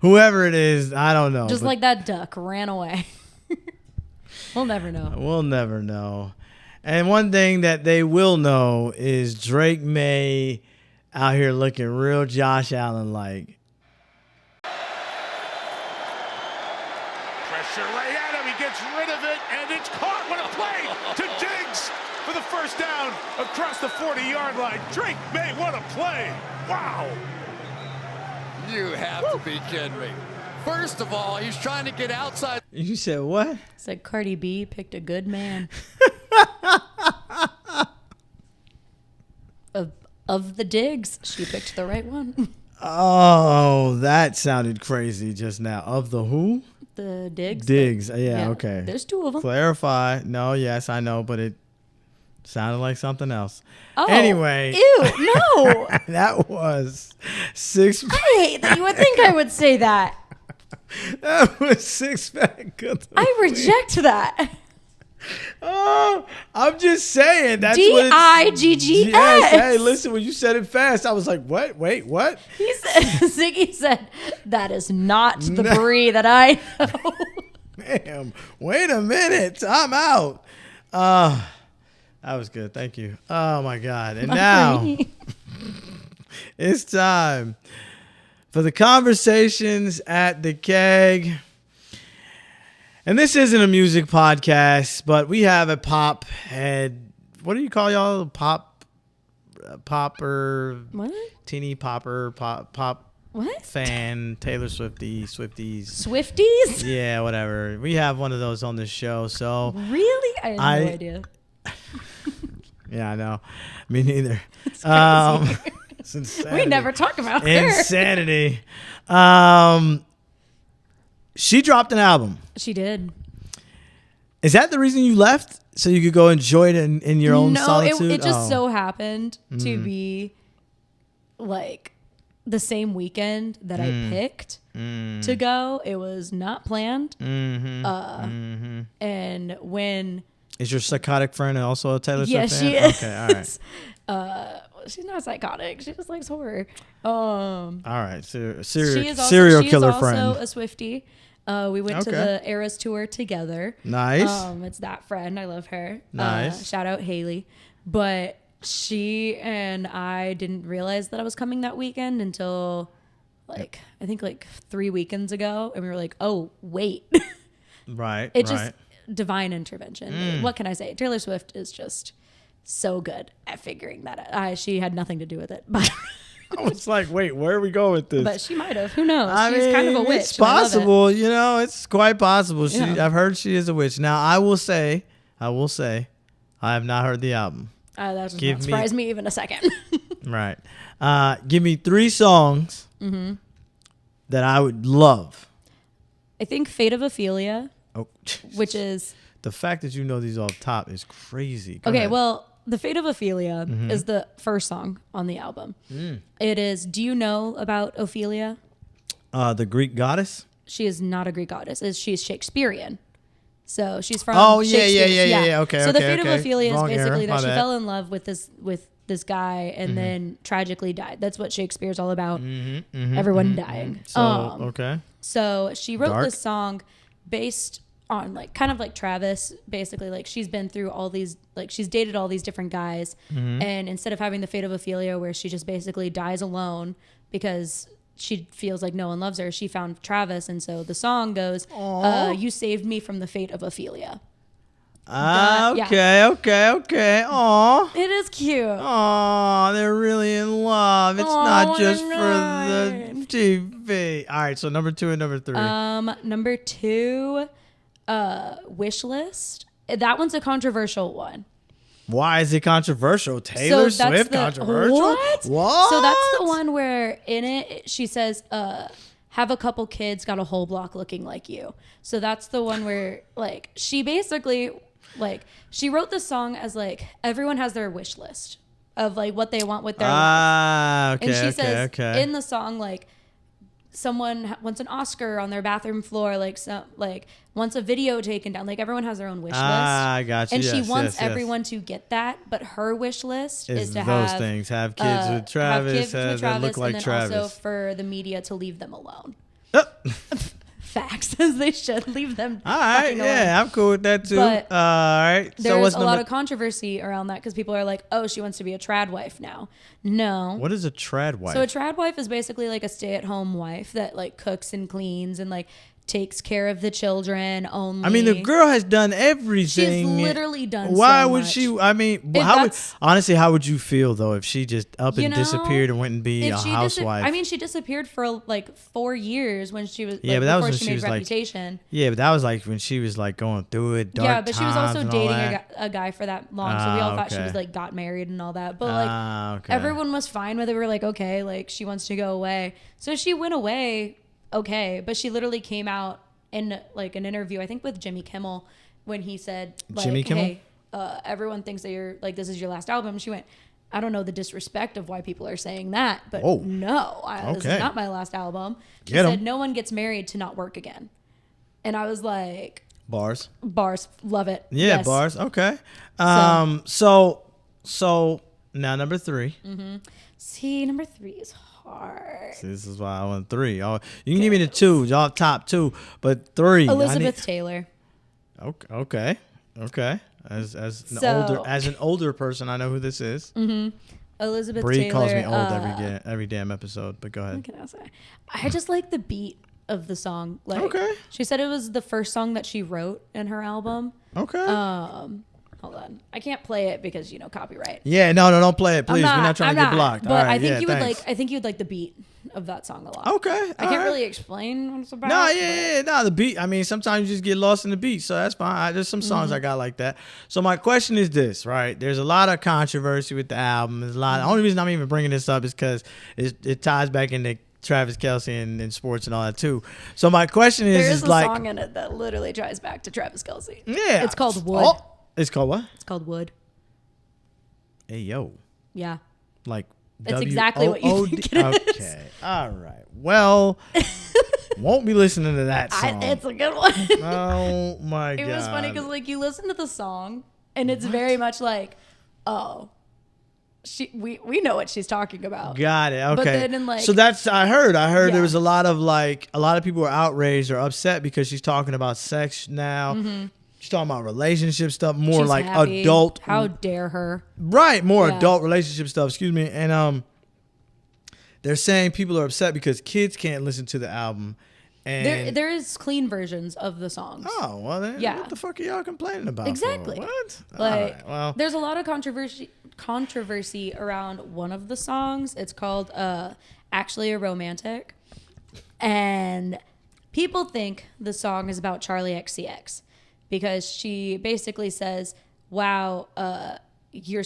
A: whoever it is. I don't know.
B: Just like that duck ran away. We'll never know.
A: We'll never know. And one thing that they will know is Drake May out here looking real Josh Allen like.
G: Pressure right at him. He gets rid of it, and it's caught. What a play to Diggs for the first down across the 40-yard line. Drake May, what a play. Wow.
H: You have to be kidding me. First of all, he's trying to get outside.
A: You said what?
B: Said Cardi B picked a good man. Of the Diggs, she picked the right one.
A: Oh, that sounded crazy just now. Of the who?
B: The Diggs.
A: Diggs. Yeah, okay.
B: There's 2 of them.
A: Clarify. No, yes, I know, but it sounded like something else.
B: Oh,
A: anyway.
B: Ew, no.
A: That was 6.
B: I hate that. You would think I would say that.
A: That was 6-pack.
B: I reject that.
A: Oh, I'm just saying. That's what
B: Diggs.
A: Yes. Hey, listen, when you said it fast, I was like, what? Wait, what?
B: He said, Ziggy said, that is not the Puree that I know.
A: Damn. Wait a minute. I'm out. That was good. Thank you. Oh, my God. And now it's time for the conversations at the keg. And this isn't a music podcast, but we have a pop head. What do you call y'all? Popper?
B: What?
A: Teeny popper, pop
B: What?
A: fan, Taylor Swifties.
B: Swifties?
A: Yeah, whatever. We have one of those on this show, so.
B: Really? I had no idea.
A: Yeah, I know. Me neither.
B: It's crazy.
A: It's insanity.
B: We never talk about her.
A: Insanity. She dropped an album.
B: She did.
A: Is that the reason you left? So you could go enjoy it in your own solitude?
B: No, it just so happened to be like the same weekend that I picked to go. It was not planned. And when...
A: Is your psychotic friend also a Taylor Swift fan?
B: Yeah, she is.
A: Okay, all right.
B: She's not psychotic. She just likes horror.
A: All right. Serial
B: She
A: killer
B: is
A: friend.
B: also a Swiftie. We went to the Eras tour together.
A: Nice.
B: It's that friend. I love her.
A: Nice.
B: Shout out Haley. But she and I didn't realize that I was coming that weekend until I think 3 weekends ago. And we were like, oh, wait.
A: Right.
B: Just divine intervention. What can I say? Taylor Swift is just so good at figuring that out. She had nothing to do with it. But
A: I was like, wait, where are we going with this?
B: But she might have. Who knows? She's kind of a witch.
A: It's possible. It's quite possible. I've heard she is a witch. Now, I will say, I have not heard the album.
B: That does not surprise me even a second.
A: Right. Give me 3 songs that I would love.
B: I think Fate of Ophelia,
A: Oh,
B: which is...
A: The fact that you know these off top is crazy. Go
B: okay,
A: ahead.
B: well, The Fate of Ophelia is the first song on the album. It is, do you know about Ophelia?
A: The Greek goddess?
B: She is not a Greek goddess. She's Shakespearean. So she's from
A: Yeah. Okay,
B: so The Fate of Ophelia
A: Wrong
B: is basically
A: era.
B: that she
A: My
B: fell in love with this guy and then tragically died. That's what Shakespeare's all about. Everyone dying.
A: So, okay.
B: So she wrote
A: Dark.
B: this song based on kind of like Travis, basically she's been through all these, she's dated all these different guys. And instead of having the fate of Ophelia where she just basically dies alone because she feels like no one loves her, she found Travis. And so the song goes, you saved me from the fate of Ophelia.
A: Okay. Aw.
B: It is cute.
A: Aw, they're really in love. It's not just for the TV. All right, so number 2 and number 3.
B: Number 2, Wish List. That one's a controversial one.
A: Why is it controversial? Taylor Swift controversial?
B: What?
A: What?
B: So that's the one where in it she says, have a couple kids, got a whole block looking like you. So that's the one where she basically she wrote the song as everyone has their wish list of what they want with their life.
A: Okay,
B: and she says in the song someone wants an Oscar on their bathroom floor, wants a video taken down. Everyone has their own wish list.
A: I got you.
B: And she wants everyone to get that, but her wish list is to
A: those things. Have kids with Travis, that look like
B: and then
A: Travis.
B: Also for the media to leave them alone. Facts, as they should leave them.
A: All right, yeah, I'm cool with that too.
B: But
A: all right,
B: there's a lot of controversy around that because people are like, "Oh, she wants to be a trad wife now." No.
A: What is a trad wife?
B: So a trad wife is basically a stay-at-home wife that cooks and cleans and takes care of the children only.
A: I mean, the girl has done everything.
B: She's literally done.
A: Why
B: so
A: would
B: much.
A: she? I mean, how would you feel though if she just up and disappeared and went and be a housewife?
B: I mean, she disappeared for 4 years when she was.
A: Yeah, but that was
B: before
A: when
B: she
A: she
B: made
A: was
B: Reputation.
A: Yeah, but that was when she was going through it. Dark
B: yeah, but she was also
A: times
B: dating a guy for that long, so we all thought she was got married and all that. But everyone was fine with it. We were like, okay, she wants to go away, so she went away. Okay, but she literally came out in an interview, I think with Jimmy Kimmel, when he said
A: Jimmy Kimmel?
B: Hey, everyone thinks that you're this is your last album. She went, I don't know the disrespect of why people are saying that, but no, this is not my last album. She said no one gets married to not work again. And I was like,
A: Bars.
B: Bars. Love it.
A: Yeah,
B: Yes.
A: bars. Okay. So now number 3.
B: See, number 3 is hard.
A: See, this is why I want 3. You can give me the 2, y'all top 2, but 3.
B: Elizabeth Taylor.
A: Okay. As
B: So-
A: an older person, I know who this is.
B: Elizabeth
A: Bree
B: Taylor.
A: calls me old every damn episode, but go ahead.
B: What can I say? I just like the beat of the song. Like,
A: Okay.
B: She said it was the first song that she wrote in her album.
A: Okay.
B: Hold on. I can't play it because, copyright.
A: Yeah, no, don't play it, please. We're not trying to get blocked.
B: But
A: All right,
B: I think
A: yeah,
B: you
A: thanks.
B: would like. I think you'd like the beat of that song a lot.
A: Okay.
B: I can't really explain what it's about.
A: No, no, the beat. I mean, sometimes you just get lost in the beat, so that's fine. There's some songs I got like that. So my question is this, right? There's a lot of controversy with the album. There's a lot. The only reason I'm even bringing this up is because it ties back into Travis Kelce and sports and all that too. So my question is,
B: There is a
A: like,
B: song in it that literally ties back to Travis Kelce.
A: yeah,
B: It's called Wood.
A: Oh, it's called what?
B: It's called Wood.
A: Hey yo,
B: Yeah.
A: like
B: That's exactly what you think it is.
A: Okay, all right. Well, won't be listening to that song.
B: It's a good one.
A: Oh my god,
B: It was funny because you listen to the song and it's very much like, oh, we know what she's talking about.
A: Got it. Okay.
B: But then
A: so that's I heard
B: Yeah.
A: there was a lot of people were outraged or upset because she's talking about sex now. She's talking about relationship stuff, more
B: She's
A: like
B: happy.
A: adult.
B: How dare her?
A: Right, more
B: Yeah.
A: adult relationship stuff. Excuse me. And they're saying people are upset because kids can't listen to the album. And
B: There is clean versions of the songs.
A: oh well, then
B: Yeah.
A: what the fuck are y'all complaining about?
B: Exactly.
A: For? What?
B: Like,
A: All right, well,
B: there's a lot of controversy around one of the songs. It's called Actually a Romantic. And people think the song is about Charlie XCX because she basically says, wow, you're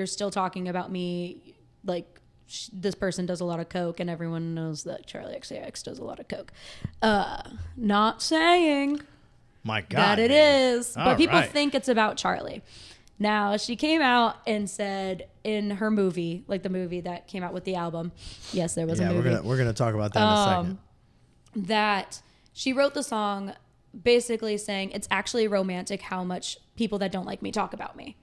B: still talking about me like this person does a lot of coke and everyone knows that Charlie XCX does a lot of coke. Not saying
A: my God,
B: that it
A: man.
B: is,
A: All
B: but people
A: right.
B: think it's about Charlie. Now, she came out and said in her movie, like the movie that came out with the album, yes, there was a movie.
A: we're gonna talk about that in a second.
B: That she wrote the song basically saying it's actually romantic how much people that don't like me talk about me.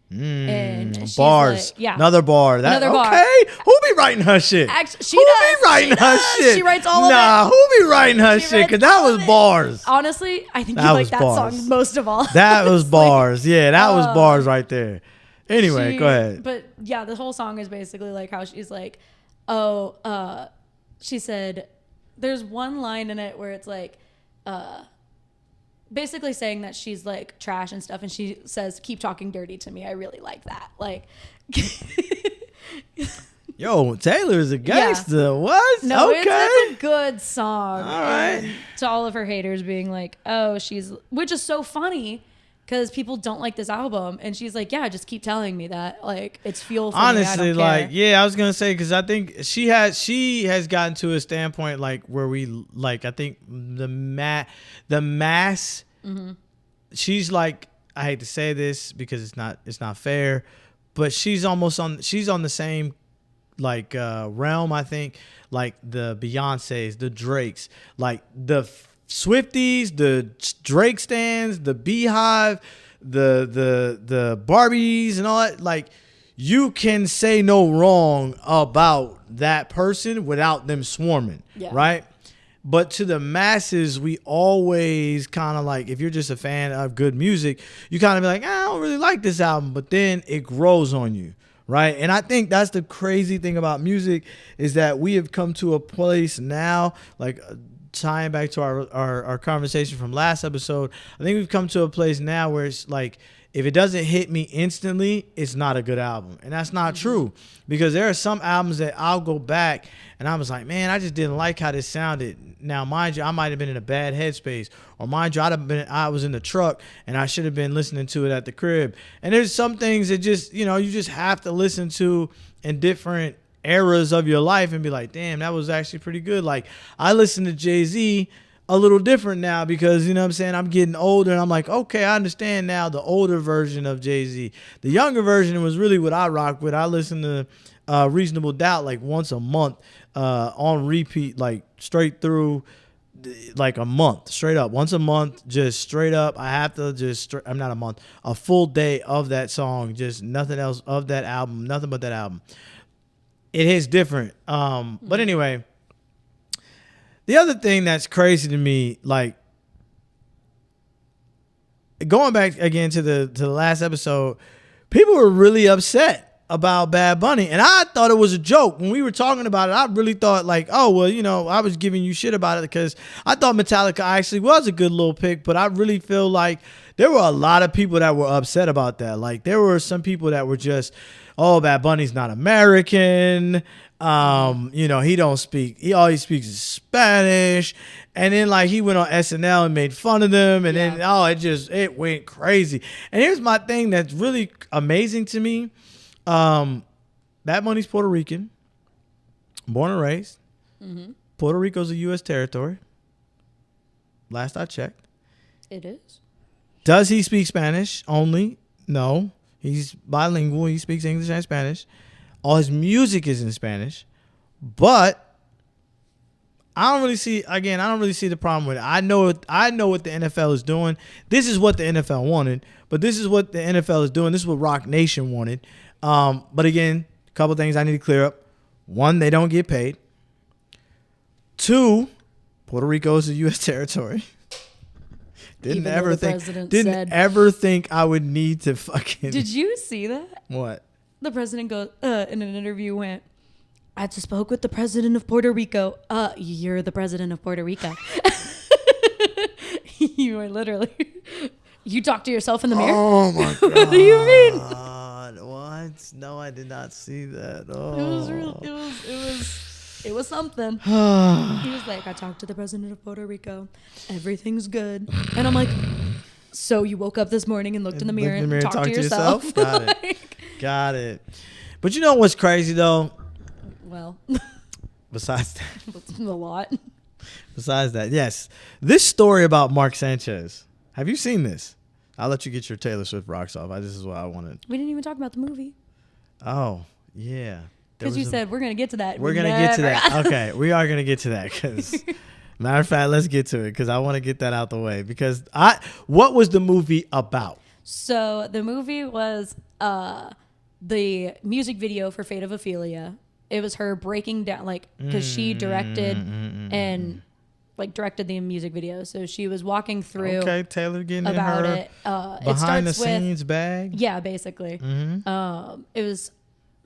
B: And she's
A: Bars.
B: like- yeah.
A: Another bar.
B: Another bar.
A: Okay. Who be writing her shit?
B: Actually, she
A: Who
B: does.
A: be writing
B: She
A: her
B: does.
A: shit?
B: She writes all of
A: Nah,
B: it.
A: who be writing her
B: She
A: shit?
B: writes
A: Because that
B: all
A: was
B: of it.
A: bars.
B: Honestly, I think
A: That
B: you like
A: was
B: that
A: bars.
B: song most of all.
A: That was bars. Yeah, that was bars right there. Anyway,
B: She-
A: go ahead.
B: But yeah, the whole song is basically like how she's like, she said, there's one line in it where it's like, basically saying that she's like trash and stuff. And she says, keep talking dirty to me. I really like that. Like,
A: Yo, Taylor is a gangster. What?
B: no,
A: okay.
B: it's a good song.
A: All right.
B: And to all of her haters being like, oh, which is so funny. Because people don't like this album, and she's like, "Yeah, just keep telling me that. Like, it's fuel for me. I
A: Honestly,
B: don't
A: like,
B: care."
A: yeah, I was gonna say because I think she has gotten to a standpoint like where we like I think the mass.
B: Mm-hmm.
A: She's like, I hate to say this because it's not fair, but she's on the same like realm. I think like the Beyoncés, the Drakes, like the Swifties, the Drake stands, the Beehive, the Barbies and all that. Like, you can say no wrong about that person without them swarming, right? But to the masses, we always kind of like, if you're just a fan of good music, you kind of be like, I don't really like this album, but then it grows on you, right? And I think that's the crazy thing about music is that we have come to a place now, like tying back to our conversation from last episode, I think we've come to a place now where it's like, if it doesn't hit me instantly, it's not a good album. And that's not true, because there are some albums that I'll go back and I was like, man, I just didn't like how this sounded. Now, mind you, I might have been in a bad headspace, or mind you, I was in the truck and I should have been listening to it at the crib. And there's some things that just, you just have to listen to in different eras of your life and be like, damn, that was actually pretty good. Like, I listen to Jay-Z a little different now because, you know what I'm saying, I'm getting older and I'm like, okay, I understand now the older version of Jay-Z. The younger version was really what I rock with. I listen to Reasonable Doubt like once a month on repeat, like straight through, like a month straight up, once a month, just straight up. I have to just, I'm not a month, a full day of that song, just nothing else of that album, nothing but that album. It hits different. But anyway, the other thing that's crazy to me, like going back again to the last episode, people were really upset about Bad Bunny, and I thought it was a joke when we were talking about it. I really thought like, oh well, you know, I was giving you shit about it because I thought Metallica actually was a good little pick, but I really feel like there were a lot of people that were upset about that. Like there were some people that were just, oh, Bad Bunny's not American. You know, he all he speaks is Spanish. And then like he went on SNL and made fun of them, and then it went crazy. And here's my thing that's really amazing to me. Bad Bunny's Puerto Rican, born and raised. Mm-hmm. Puerto Rico's a U.S. territory. Last I checked.
B: It is.
A: Does he speak Spanish only? No. He's bilingual. He speaks English and Spanish. All his music is in Spanish. But I don't really see the problem with it. I know what the NFL is doing. This is what the NFL wanted, but this is what the NFL is doing. This is what Rock Nation wanted. But again, a couple things I need to clear up. One, they don't get paid. Two, Puerto Rico is a U.S. territory. Didn't ever think I would need to fucking.
B: Did you see that?
A: What?
B: The president goes in an interview went, I just spoke with the president of Puerto Rico. You're the president of Puerto Rico. You are literally. You talk to yourself in the mirror.
A: Oh my god!
B: What do you mean?
A: What? No, I did not see that.
B: Oh. It was real. It was something. He was like, I talked to the president of Puerto Rico. Everything's good. And I'm like, so you woke up this morning and looked in the mirror and talked to yourself?
A: Got it. Got it. But you know what's crazy though?
B: Well,
A: besides that,
B: a lot.
A: Besides that, yes, this story about Mark Sanchez. Have you seen this? I'll let you get your Taylor Swift rocks off. This is what I wanted.
B: We didn't even talk about the movie.
A: Oh yeah.
B: Because you said we're going to get to that.
A: We're going to get to that. Okay, we are going to get to that. Because, matter of fact, let's get to it because I want to get that out the way. Because what was the movie about?
B: So the movie was the music video for Fate of Ophelia. It was her breaking down, like, because she directed and like directed the music video. So she was walking through.
A: Okay, Taylor getting
B: about
A: in her
B: it.
A: behind the scenes bag.
B: Yeah, basically. Mm-hmm. It was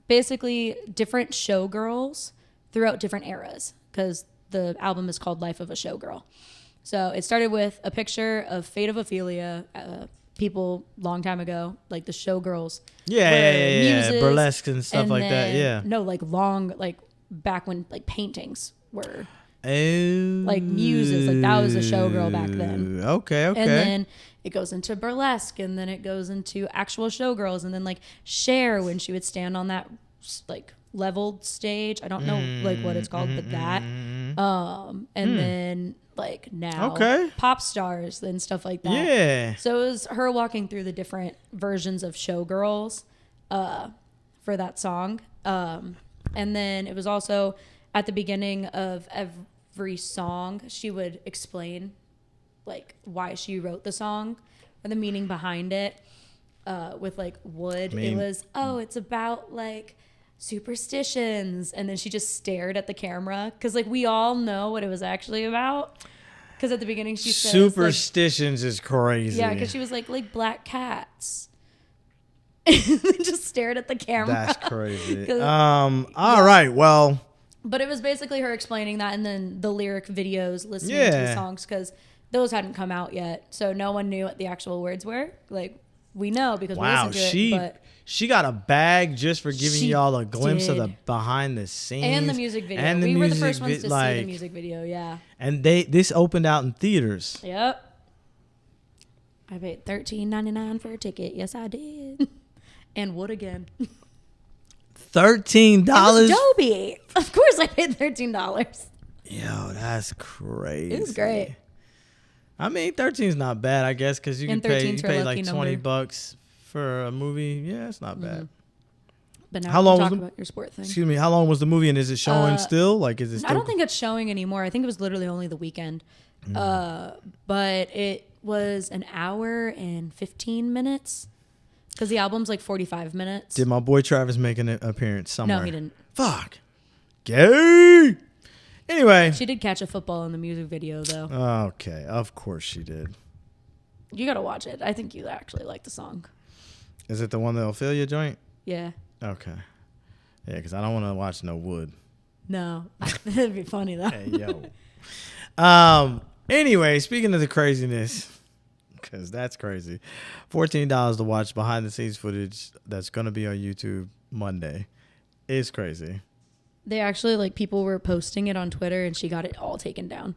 B: basically different showgirls throughout different eras because the album is called Life of a Showgirl. So it started with a picture of Fate of Ophelia, people long time ago, like the showgirls.
A: Yeah, burlesque and stuff like that. Yeah.
B: No, like long, like back when like paintings were.
A: Oh.
B: Like muses, like that was a showgirl back then.
A: Okay.
B: And then it goes into burlesque, and then it goes into actual showgirls, and then like Cher when she would stand on that like leveled stage. I don't know like what it's called, but that. And then like now pop stars and stuff like that.
A: Yeah.
B: So it was her walking through the different versions of showgirls for that song. And then it was also at the beginning of every song, she would explain like why she wrote the song or the meaning behind it. With like wood, it was, it's about like superstitions, and then she just stared at the camera because like we all know what it was actually about. Because at the beginning she says
A: superstitions is crazy.
B: Yeah, because she was like black cats. Just stared at the camera.
A: That's crazy. All right, well.
B: But it was basically her explaining that, and then the lyric videos, listening to the songs, because those hadn't come out yet, so no one knew what the actual words were. Like we know because we listened to it. But
A: she got a bag just for giving y'all a glimpse of the behind the scenes
B: and the music video. We were the first ones to see the music video. Yeah.
A: And this opened out in theaters.
B: Yep. I paid $13.99 for a ticket. Yes, I did. And would again.
A: $13?
B: It was Dolby. Of course I paid $13.
A: Yo, that's crazy.
B: It was great.
A: I mean, 13 is not bad, I guess, because you can pay like $20 for a movie. Yeah, it's not bad.
B: But now
A: How
B: we
A: long
B: can
A: was
B: talk
A: the-
B: about your sport thing.
A: Excuse me. How long was the movie, and is it showing still? Like, is it still?
B: I don't think it's showing anymore. I think it was literally only the weekend. But it was an hour and 15 minutes because the album's like 45 minutes.
A: Did my boy Travis make an appearance somewhere?
B: No, he didn't.
A: Fuck. Gay. Anyway.
B: She did catch a football in the music video, though.
A: Okay. Of course she did.
B: You got to watch it. I think you actually like the song.
A: Is it the one that'll fill your joint?
B: Yeah.
A: Okay. Yeah, because I don't want to watch no wood.
B: No. That'd be funny, though.
A: Hey, yo. Anyway, speaking of the craziness, because that's crazy. $14 to watch behind the scenes footage that's going to be on YouTube Monday. It's crazy.
B: They actually, like, people were posting it on Twitter, and she got it all taken down.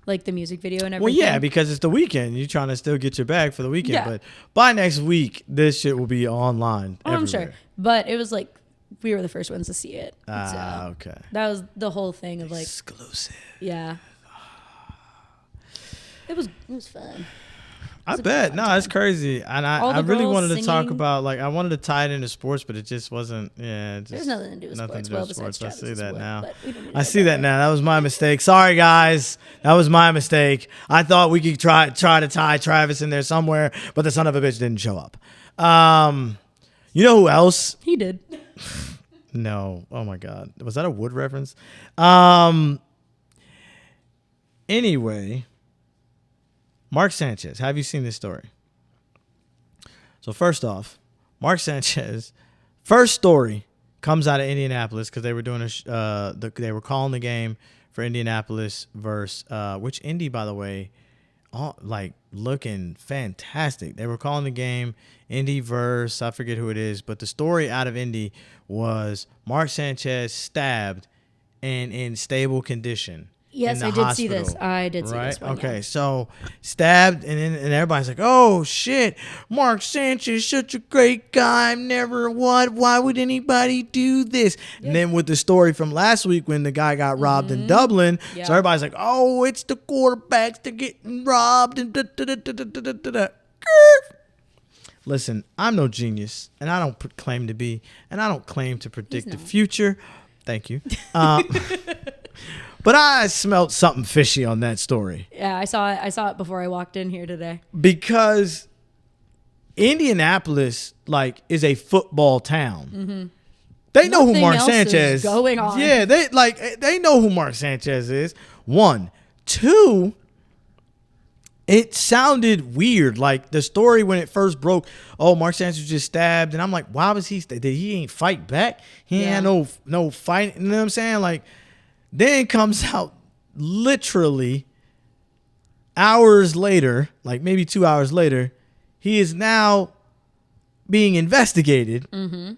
B: Like, the music video and everything.
A: Well, yeah, because it's the weekend. You're trying to still get your bag for the weekend.
B: Yeah.
A: But by next week, this shit will be online everywhere.
B: I'm sure. But it was, like, we were the first ones to see it.
A: Okay.
B: That was the whole thing of, like...
A: Exclusive.
B: Yeah. It was fun.
A: I bet. No, it's crazy. And I really wanted to talk about, like, I wanted to tie it into sports, but it just wasn't. Yeah.
B: There's nothing to do with sports. Well, besides
A: I see that
B: sport,
A: now.
B: I
A: see that now. That was my mistake. Sorry, guys. That was my mistake. I thought we could try to tie Travis in there somewhere, but the son of a bitch didn't show up. You know who else?
B: He did.
A: No. Oh, my God. Was that a Wood reference? Anyway. Mark Sanchez, have you seen this story? So first off, Mark Sanchez, first story comes out of Indianapolis because they were doing they were calling the game for Indianapolis versus which Indy, by the way, like looking fantastic. They were calling the game Indy versus I forget who it is, but the story out of Indy was Mark Sanchez stabbed and in stable condition.
B: Yes, I did see this. I did see this one.
A: Okay,
B: yeah.
A: so stabbed, and everybody's like, "Oh shit, Mark Sanchez, such a great guy. Why would anybody do this?" Yep. And then with the story from last week when the guy got robbed in Dublin, so everybody's like, "Oh, it's the quarterbacks that getting robbed." And Listen, I'm no genius, and I don't claim to be, and I don't claim to predict the future. Thank you. But I smelled something fishy on that story.
B: Yeah, I saw it before I walked in here today.
A: Because Indianapolis, like, is a football town. Mm-hmm. They know who Mark Sanchez is.
B: Going on.
A: Yeah, they know who Mark Sanchez is. 1, 2. It sounded weird. Like the story when it first broke. Oh, Mark Sanchez was just stabbed, and I'm like, why was he? Did he ain't fight back? He ain't had no fight. You know what I'm saying? Like. Then comes out literally hours later, like maybe 2 hours later, he is now being investigated. Mm-hmm.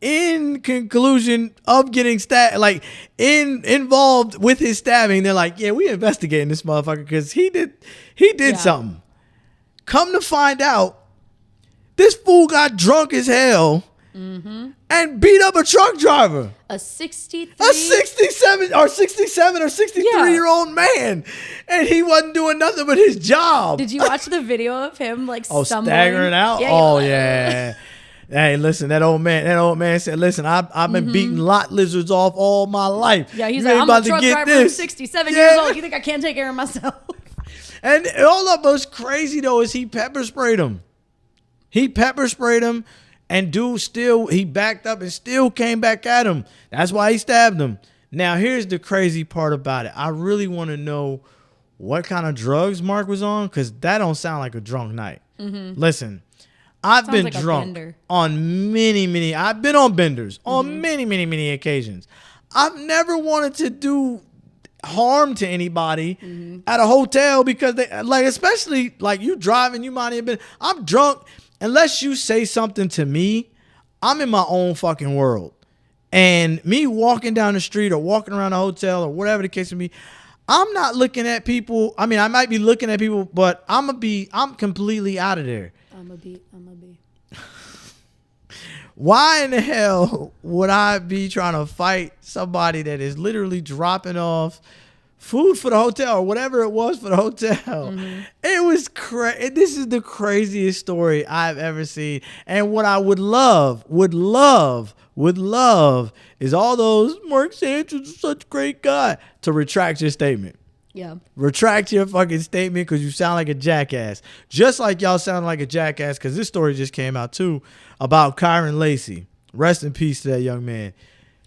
A: In conclusion of getting stabbed, like involved with his stabbing, they're like, yeah, we investigating this motherfucker because he did something. Come to find out, this fool got drunk as hell. Mm-hmm. And beat up a truck driver.
B: A 67
A: or 63-year-old man. And he wasn't doing nothing but his job.
B: Did you watch the video of him like stumbling?
A: Staggering out?
B: Yeah,
A: yeah. Hey, listen, that old man said, listen, I've been beating lot lizards off all my life.
B: Yeah, he's like, I'm a truck driver who's 67 years old. You think I can't take care of myself?
A: And all of us crazy though is he pepper sprayed him. And he backed up and still came back at him. That's why he stabbed him. Now, here's the crazy part about it. I really want to know what kind of drugs Mark was on, because that don't sound like a drunk night. Mm-hmm. Listen, I've been drunk on many, I've been on benders on many occasions. I've never wanted to do harm to anybody at a hotel because they, like, especially like you driving, you might have been, I'm drunk. Unless you say something to me, I'm in my own fucking world. And me walking down the street or walking around a hotel or whatever the case may be, I'm not looking at people. I mean, I might be looking at people, but I'm completely out of there. I'm a be. Why in the hell would I be trying to fight somebody that is literally dropping off food for the hotel or whatever it was for the hotel.
B: Mm-hmm.
A: It was crazy. This is the craziest story I've ever seen. And what I would love is all those Mark Sanchez is such a great guy to retract your statement.
B: Yeah.
A: Retract your fucking statement because you sound like a jackass. Just like y'all sound like a jackass because this story just came out too about Kyron Lacy. Rest in peace to that young man.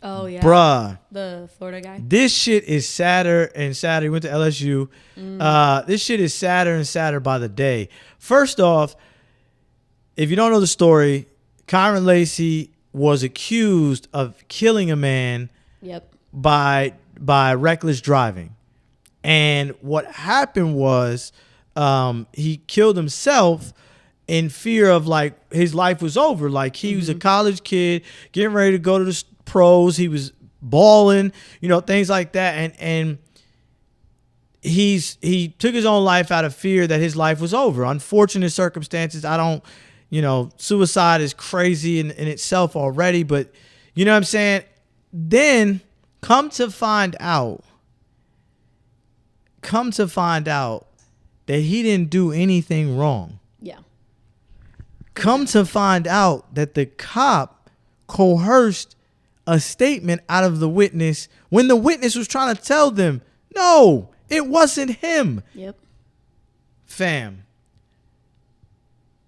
B: Oh, yeah.
A: Bruh.
B: The Florida guy.
A: This shit is sadder and sadder. He went to LSU. This shit is sadder and sadder by the day. First off, if you don't know the story, Kyron Lacy was accused of killing a man by reckless driving. And what happened was he killed himself in fear of like his life was over. Like he was a college kid getting ready to go to the pros. He was balling, things like that. And he took his own life out of fear that his life was over. Unfortunate circumstances. I don't, suicide is crazy in itself already, but you know what I'm saying? Then come to find out that he didn't do anything wrong.
B: Yeah.
A: Come to find out that the cop coerced a statement out of the witness when the witness was trying to tell them, no, it wasn't him.
B: Yep.
A: Fam.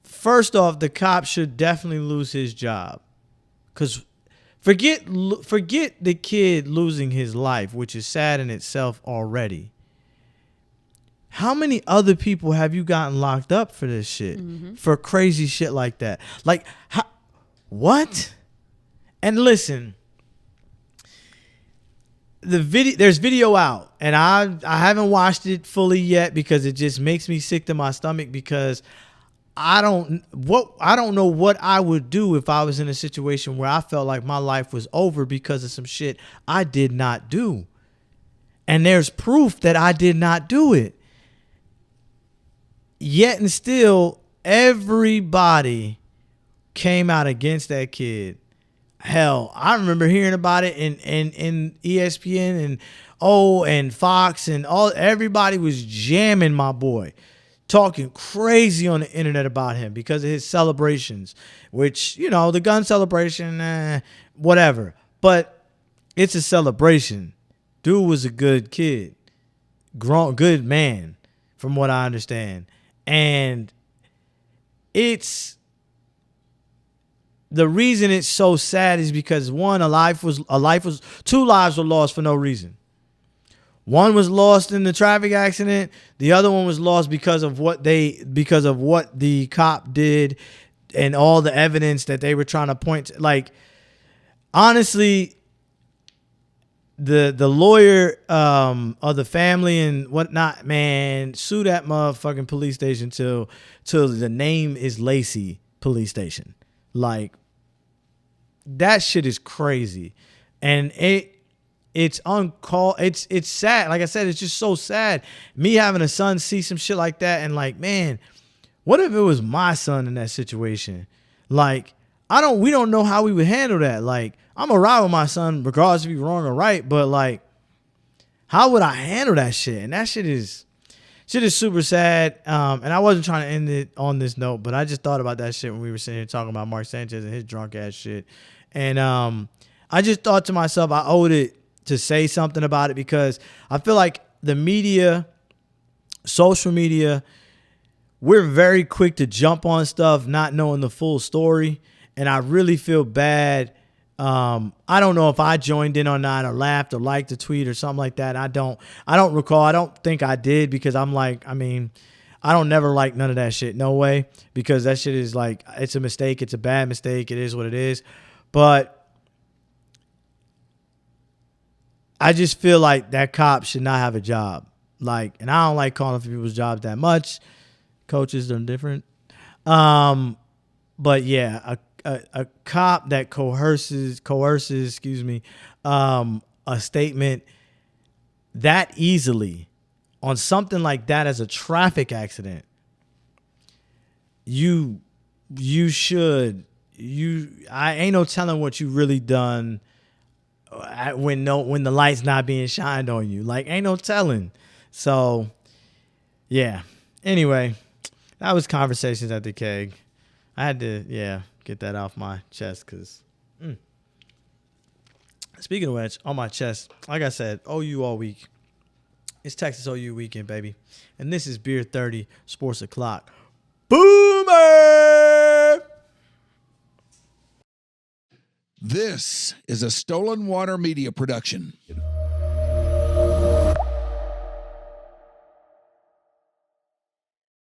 A: First off, the cop should definitely lose his job. Because forget the kid losing his life, which is sad in itself already. How many other people have you gotten locked up for this shit? For crazy shit like that? Like, what? And listen, there's video out, and I haven't watched it fully yet because it just makes me sick to my stomach because I don't know what I would do if I was in a situation where I felt like my life was over because of some shit I did not do. And there's proof that I did not do it. Yet and still, everybody came out against that kid. Hell, I remember hearing about it in ESPN and Fox and everybody was jamming my boy, talking crazy on the internet about him because of his celebrations, which, the gun celebration, whatever. But it's a celebration. Dude was a good kid, good man, from what I understand. And the reason it's so sad is because two lives were lost for no reason. One was lost in the traffic accident. The other one was lost because of what the cop did and all the evidence that they were trying to point to. Like, honestly, the lawyer of the family and whatnot, man, sue that motherfucking police station till the name is Lacy Police Station. Like, that shit is crazy. And it's uncalled. It's sad. Like I said, it's just so sad. Me having a son see some shit like that and like, man, what if it was my son in that situation? Like, we don't know how we would handle that. Like, I'm gonna ride with my son regardless if he's wrong or right, but like, how would I handle that shit? And that shit is super sad. And I wasn't trying to end it on this note, but I just thought about that shit when we were sitting here talking about Mark Sanchez and his drunk ass shit. And I just thought to myself, I owed it to say something about it because I feel like the media, social media, we're very quick to jump on stuff not knowing the full story. And I really feel bad. I don't know if I joined in or not or laughed or liked a tweet or something like that. I don't recall. I don't think I did because I'm like, I don't never like none of that shit. No way. Because that shit is like, it's a mistake. It's a bad mistake. It is what it is. But I just feel like that cop should not have a job. Like, and I don't like calling for people's jobs that much. Coaches are different. But yeah, a cop that coerces, a statement that easily on something like that as a traffic accident, I ain't no telling what you really done when the light's not being shined on you. Like, ain't no telling. So, yeah. Anyway, that was Conversations at the Keg. I had to, get that off my chest because, Speaking of which, on my chest, like I said, OU all week. It's Texas OU weekend, baby. And this is Beer 30 Sports O'Clock. Boomer!
J: This is a Stolen Water Media production.